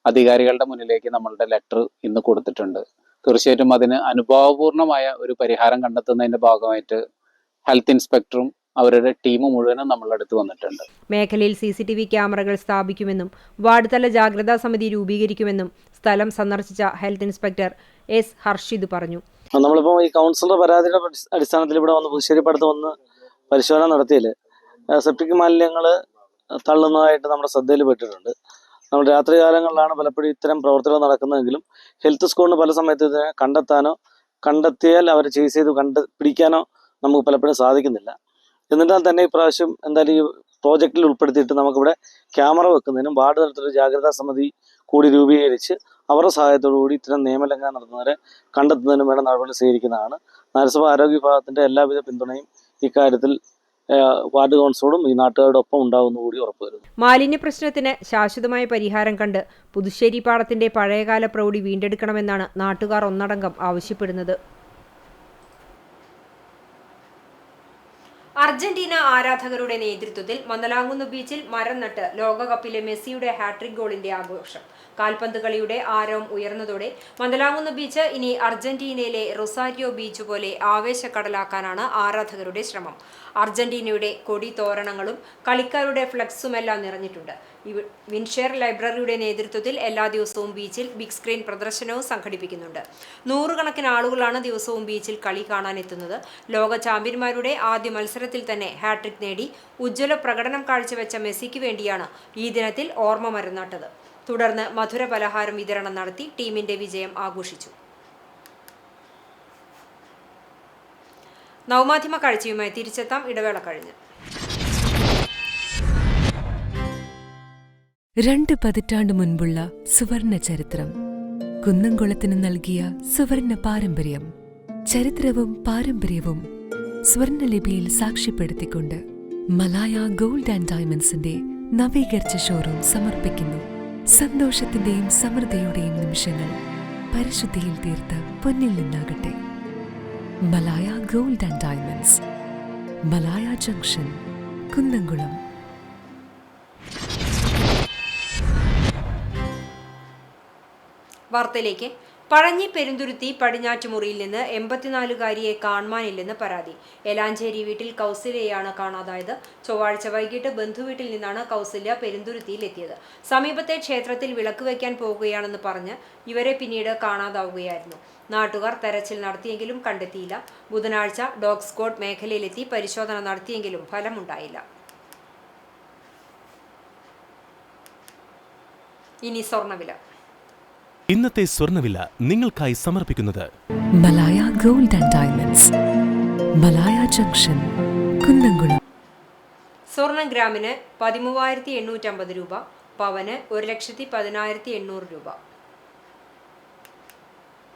അധികാരികളുടെ മുന്നിലേക്ക് നമ്മളുടെ ലെറ്റർ ഇന്ന് കൊടുത്തിട്ടുണ്ട്. തീർച്ചയായിട്ടും അതിന് അനുഭാവപൂർണമായ ഒരു പരിഹാരം കണ്ടെത്തുന്നതിന്റെ ഭാഗമായിട്ട് ഹെൽത്ത് ഇൻസ്പെക്ടറും അവരുടെ ടീം മുഴുവനും നമ്മളുടെ അടുത്ത് വന്നിട്ടുണ്ട്. മേഖലയിൽ CCTV ക്യാമറകൾ സ്ഥാപിക്കുമെന്നും വാർഡ് തല ജാഗ്രതാ സമിതി രൂപീകരിക്കുമെന്നും സ്ഥലം സന്ദർശിച്ച ഹെൽത്ത് ഇൻസ്പെക്ടർ S ഹർഷിദ് പറഞ്ഞു. നമ്മളിപ്പോൾ ഈ കൗൺസിലർ പരാതിയുടെ അടിസ്ഥാനത്തിൽ ഇവിടെ വന്ന് പുതുശ്ശേരിപ്പാടത്ത് വന്ന് പരിശോധന നടത്തിയാൽ സെപ്റ്റിക് മാലിന്യങ്ങൾ തള്ളുന്നതായിട്ട് നമ്മുടെ ശ്രദ്ധയിൽ പെട്ടിട്ടുണ്ട്. നമ്മൾ രാത്രി കാലങ്ങളിലാണ് പലപ്പോഴും ഇത്തരം പ്രവർത്തനങ്ങൾ നടക്കുന്നതെങ്കിലും ഹെൽത്ത് സ്ക്വാഡിന് പല സമയത്ത് ഇതിനെ കണ്ടെത്തിയാൽ അവരെ ചേസ് ചെയ്ത് പിടിക്കാനോ നമുക്ക് പലപ്പോഴും സാധിക്കുന്നില്ല. എന്നിട്ടാൽ തന്നെ ഇപ്രാവശ്യം എന്തായാലും ഈ പ്രോജക്റ്റിൽ ഉൾപ്പെടുത്തിയിട്ട് നമുക്കിവിടെ ക്യാമറ വെക്കുന്നതിനും വാർഡ് തലത്തിലൊരു ജാഗ്രതാ സമിതി കൂടി രൂപീകരിച്ച് അവരുടെ സഹായത്തോടു കൂടി ഇത്തരം നിയമലംഘനം നടത്തുന്നവരെ കണ്ടെത്തുന്നതിനും വേണ്ട നടപടി സ്വീകരിക്കുന്നതാണ്. നഗരസഭ ആരോഗ്യ വിഭാഗത്തിന്റെ എല്ലാവിധ പിന്തുണയും ഇക്കാര്യത്തിൽ വാർഡ് കൗൺസിലോടും ഈ നാട്ടുകാരോടൊപ്പം ഉണ്ടാകുന്ന കൂടി ഉറപ്പുവരുന്നു. മാലിന്യ പ്രശ്നത്തിന് ശാശ്വതമായ പരിഹാരം കണ്ട് പുതുശ്ശേരി പാടത്തിന്റെ പഴയകാല പ്രൗഢി വീണ്ടെടുക്കണമെന്നാണ് നാട്ടുകാർ ഒന്നടങ്കം ആവശ്യപ്പെടുന്നത്. അർജന്റീന ആരാധകരുടെ നേതൃത്വത്തിൽ മന്ദലാംകുന്ന് ബീച്ചിൽ മരം നട്ട് ലോകകപ്പിലെ മെസ്സിയുടെ ഹാട്രിക് ഗോളിന്റെ ആഘോഷം. കാൽപന്ത് കളിയുടെ ആരവം ഉയർന്നതോടെ മന്ദലാംകുന്ന് ബീച്ച് ഇനി അർജന്റീനയിലെ റൊസാരിയോ ബീച്ച് പോലെ ആവേശക്കടലാക്കാനാണ് ആരാധകരുടെ ശ്രമം. അർജന്റീനയുടെ കൊടി തോരണങ്ങളും കളിക്കാരുടെ ഫ്ലക്സുമെല്ലാം നിറഞ്ഞിട്ടുണ്ട്. വിൻഷെയർ ലൈബ്രറിയുടെ നേതൃത്വത്തിൽ എല്ലാ ദിവസവും ബീച്ചിൽ ബിഗ് സ്ക്രീൻ പ്രദർശനവും സംഘടിപ്പിക്കുന്നുണ്ട്. നൂറുകണക്കിന് ആളുകളാണ് ദിവസവും ബീച്ചിൽ കളി കാണാനെത്തുന്നത്. ലോക ചാമ്പ്യന്മാരുടെ ആദ്യ മത്സരത്തിൽ തന്നെ ഹാട്രിക് നേടി ഉജ്ജ്വല പ്രകടനം കാഴ്ചവെച്ച മെസ്സിക്ക് വേണ്ടിയാണ് ഈ ദിനത്തിൽ ഓർമ്മ മരം നട്ടത്. തുടർന്ന് മധുര പലഹാരം വിതരണം നടത്തി ടീമിന്റെ വിജയം ആഘോഷിച്ചു. നവമാധ്യമ കാഴ്ചയുമായി തിരിച്ചെത്താം ഇടവേള കഴിഞ്ഞ്. 2 പതിറ്റാണ്ട് മുൻപുള്ള സുവർണ ചരിത്രം, കുന്നംകുളത്തിന് നൽകിയ സുവർണ പാരമ്പര്യം. ചരിത്രവും പാരമ്പര്യവും സ്വർണലിപിയിൽ സാക്ഷ്യപ്പെടുത്തിക്കൊണ്ട് മലായ ഗോൾഡ് ആൻഡ് ഡയമണ്ട്സിന്റെ നവീകരിച്ച ഷോറൂം സമർപ്പിക്കുന്നു. സന്തോഷത്തിന്റെയും സമൃദ്ധിയുടെയും നിമിഷങ്ങൾ പരിശുദ്ധിയിൽ തീർത്ത പൊന്നിൽ നിന്നാകട്ടെ. Malaya gold and diamonds, Malaya junction, Kunnamkulam. വാർത്തയിലേക്ക്. പഴഞ്ഞി പെരുന്തുരുത്തി പടിഞ്ഞാറ്റുമുറിയിൽ നിന്ന് 84-കാരിയെ കാണാനില്ലെന്ന് പരാതി. എലാഞ്ചേരി വീട്ടിൽ കൗസല്യയാണ് കാണാതായത്. ചൊവ്വാഴ്ച വൈകിട്ട് ബന്ധുവീട്ടിൽ നിന്നാണ് കൗസല്യ പെരുന്തുരുത്തിയിലെത്തിയത്. സമീപത്തെ ക്ഷേത്രത്തിൽ വിളക്ക് വയ്ക്കാൻ പോകുകയാണെന്ന് പറഞ്ഞ് ഇവരെ പിന്നീട് കാണാതാവുകയായിരുന്നു. നാട്ടുകാർ തെരച്ചിൽ നടത്തിയെങ്കിലും കണ്ടെത്തിയില്ല. ബുധനാഴ്ച ഡോഗ് സ്ക്വാഡ് മേഖലയിലെത്തി പരിശോധന നടത്തിയെങ്കിലും ഫലമുണ്ടായില്ല. ഇനി സ്വർണ്ണവില. ഇന്നത്തെ സ്വർണ്ണവില നിങ്ങൾക്കായി സമർപ്പിക്കുന്നത് Malaya gold and diamonds, Malaya junction, Kunnamkulam. സ്വർണം ഗ്രാമിന് 13,850 രൂപ, പവന് 1,10,800 രൂപ.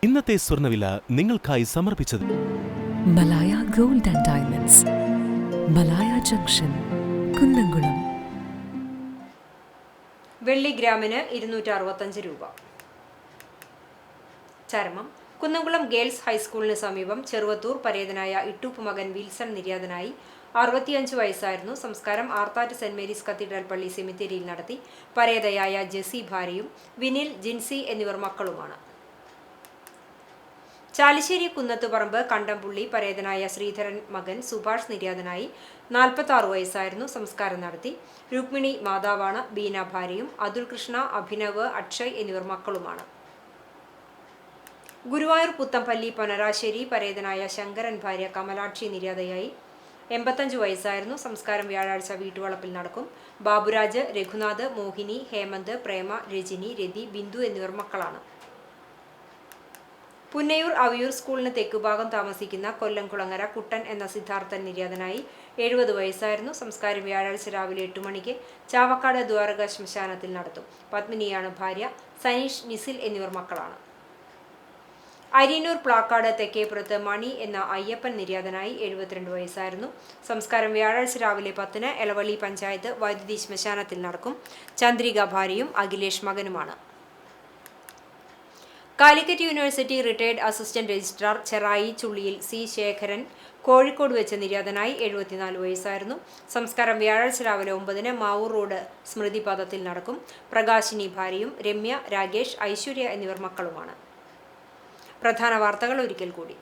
ഇന്നത്തെ സ്വർണ്ണവില നിങ്ങൾക്കായി സമർപ്പിച്ചത് Malaya gold and diamonds, Malaya junction, Kunnamkulam. വെള്ളി ഗ്രാമിന് 265 രൂപ. ചരമം. കുന്നംകുളം ഗേൾസ് ഹൈസ്കൂളിന് സമീപം ചെറുവത്തൂർ പരേതനായ ഇട്ടൂപ്പ് മകൻ വിൽസൺ നിര്യാതനായി. 65 വയസ്സായിരുന്നു. സംസ്കാരം ആർത്താറ്റ് സെന്റ് മേരീസ് കത്തീഡ്രൽ പള്ളി സെമിത്തേരിയിൽ നടത്തി. പരേതയായ ജെസി ഭാര്യയും വിനിൽ, ജിൻസി എന്നിവർ മക്കളുമാണ്. ചാലിശ്ശേരി കുന്നത്തുപറമ്പ് കണ്ടംപുള്ളി പരേതനായ ശ്രീധരൻ മകൻ സുഭാഷ് നിര്യാതനായി. 46 വയസ്സായിരുന്നു. സംസ്കാരം നടത്തി. രുക്മിണി മാതാവാണ്. ബീന ഭാര്യയും. അതുൽ കൃഷ്ണ, അഭിനവ്, അക്ഷയ് എന്നിവർ മക്കളുമാണ്. ഗുരുവായൂർ പുത്തംപള്ളി പനരാശ്ശേരി പരേതനായ ശങ്കരൻ ഭാര്യ കമലാക്ഷി നിര്യാതയായി. 85 വയസ്സായിരുന്നു. സംസ്കാരം വ്യാഴാഴ്ച വീട്ടുവളപ്പിൽ നടക്കും. ബാബുരാജ്, രഘുനാഥ്, മോഹിനി, ഹേമന്ത്, പ്രേമ, രജനി, രതി, ബിന്ദു എന്നിവർ മക്കളാണ്. പുന്നയൂർ അവിയൂർ സ്കൂളിന് തെക്കുഭാഗം താമസിക്കുന്ന കൊല്ലംകുളങ്ങര കുട്ടൻ എന്ന സിദ്ധാർത്ഥൻ നിര്യാതനായി. 70 വയസ്സായിരുന്നു. സംസ്കാരം വ്യാഴാഴ്ച രാവിലെ 8 മണിക്ക് ചാവക്കാട് ദ്വാരക ശ്മശാനത്തിൽ നടത്തും. പത്മിനിയാണ് ഭാര്യ. സനീഷ്, നിസിൽ എന്നിവർ മക്കളാണ്. അരിയന്നൂർ പ്ലാക്കാട് തെക്കേപ്പുറത്ത് മണി എന്ന അയ്യപ്പൻ നിര്യാതനായി. 72 വയസ്സായിരുന്നു. സംസ്കാരം വ്യാഴാഴ്ച രാവിലെ 10-ന് എളവള്ളി പഞ്ചായത്ത് വൈദ്യുതി ശ്മശാനത്തിൽ നടക്കും. ചന്ദ്രിക ഭാര്യയും അഖിലേഷ് മകനുമാണ്. Calicut university retired assistant registrar Cherai Chulliyil C Sekharan Kozhikode വെച്ച് നിര്യാതനായി. 74 വയസ്സായിരുന്നു. സംസ്കാരം വ്യാഴാഴ്ച രാവിലെ 9-ന് മാവൂർ റോഡ് സ്മൃതി പദത്തിൽ നടക്കും. പ്രകാശിനി ഭാര്യയും. രമ്യ, രാകേഷ്, ഐശ്വര്യ എന്നിവർ മക്കളുമാണ്. പ്രധാന വാർത്തകൾ ഒരിക്കൽ കൂടി.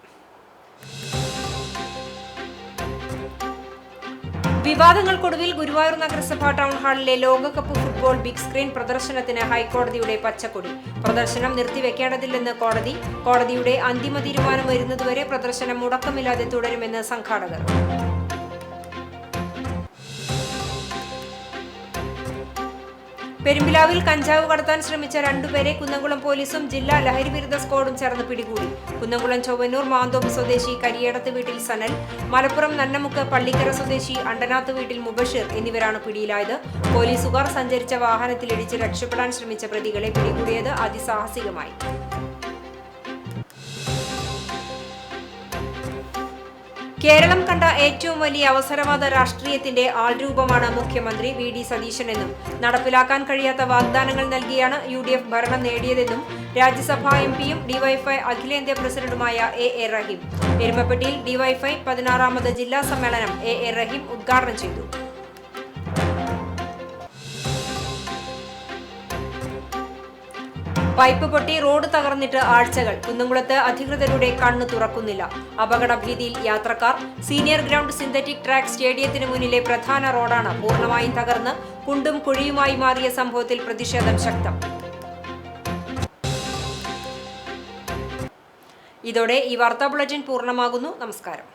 വിവാദങ്ങൾക്കൊടുവിൽ ഗുരുവായൂർ നഗരസഭ ടൗൺ ഹാളിലെ ലോകകപ്പ് ഫുട്ബോൾ ബിഗ് സ്ക്രീൻ പ്രദർശനത്തിന് ഹൈക്കോടതിയുടെ പച്ചക്കൊടി. പ്രദർശനം നിർത്തിവെക്കേണ്ടതില്ലെന്ന് കോടതി. കോടതിയുടെ അന്തിമ തീരുമാനം വരുന്നതുവരെ പ്രദർശനം മുടക്കമില്ലാതെ തുടരുമെന്ന് സംഘാടകർ. പെരുമ്പിലാവിൽ കഞ്ചാവ് കടത്താൻ ശ്രമിച്ച 2 പേരെ കുന്നംകുളം പോലീസും ജില്ലാ ലഹരിവിരുദ്ധ സ്ക്വാഡും ചേർന്ന് പിടികൂടി. കുന്നംകുളം ചൊവ്വന്നൂർ മാന്തോപ്പ് സ്വദേശി കരിയേടത്ത് വീട്ടിൽ സനൽ, മലപ്പുറം നന്നമുക്ക് പള്ളിക്കര സ്വദേശി അണ്ടനാത്ത് വീട്ടിൽ മുബഷിർ എന്നിവരാണ് പിടിയിലായത്. പോലീസുകാർ സഞ്ചരിച്ച വാഹനത്തിലിടിച്ച് രക്ഷപ്പെടാൻ ശ്രമിച്ച പ്രതികളെ പിടികൂടിയത് അതിസാഹസികമായി. കേരളം കണ്ട ഏറ്റവും വലിയ അവസരവാദ രാഷ്ട്രീയത്തിന്റെ ആൾരൂപമാണ് മുഖ്യമന്ത്രി വി.ഡി. സതീശനെന്നും നടപ്പിലാക്കാൻ കഴിയാത്ത വാഗ്ദാനങ്ങൾ നൽകിയാണ് UDF ഭരണം നേടിയതെന്നും രാജ്യസഭാ എംപിയും ഡിവൈഎഫ്ഐ അഖിലേന്ത്യാ പ്രസിഡന്റുമായ എ റഹീം. എരുമപ്പെട്ടിയിൽ ഡിവൈഎഫ്ഐ 16ാമത് ജില്ലാ സമ്മേളനം എ റഹീം ഉദ്ഘാടനം ചെയ്തു. പൈപ്പ് പൊട്ടി റോഡ് തകർന്നിട്ട് ആഴ്ചകൾ. കുന്നംകുളത്ത് അധികൃതരുടെ കണ്ണു തുറക്കുന്നില്ല. അപകട ഭീതിയിൽ യാത്രക്കാർ. സീനിയർ ഗ്രൗണ്ട് സിന്തറ്റിക് ട്രാക്ക് സ്റ്റേഡിയത്തിന് മുന്നിലെ പ്രധാന റോഡാണ് പൂർണ്ണമായും തകർന്ന് കുണ്ടും കുഴിയുമായി മാറിയ സംഭവത്തിൽ പ്രതിഷേധം ശക്തം. ഇതോടെ ഈ വാർത്താ ബുള്ളറ്റിൻ പൂർണ്ണമാകുന്നു. നമസ്കാരം.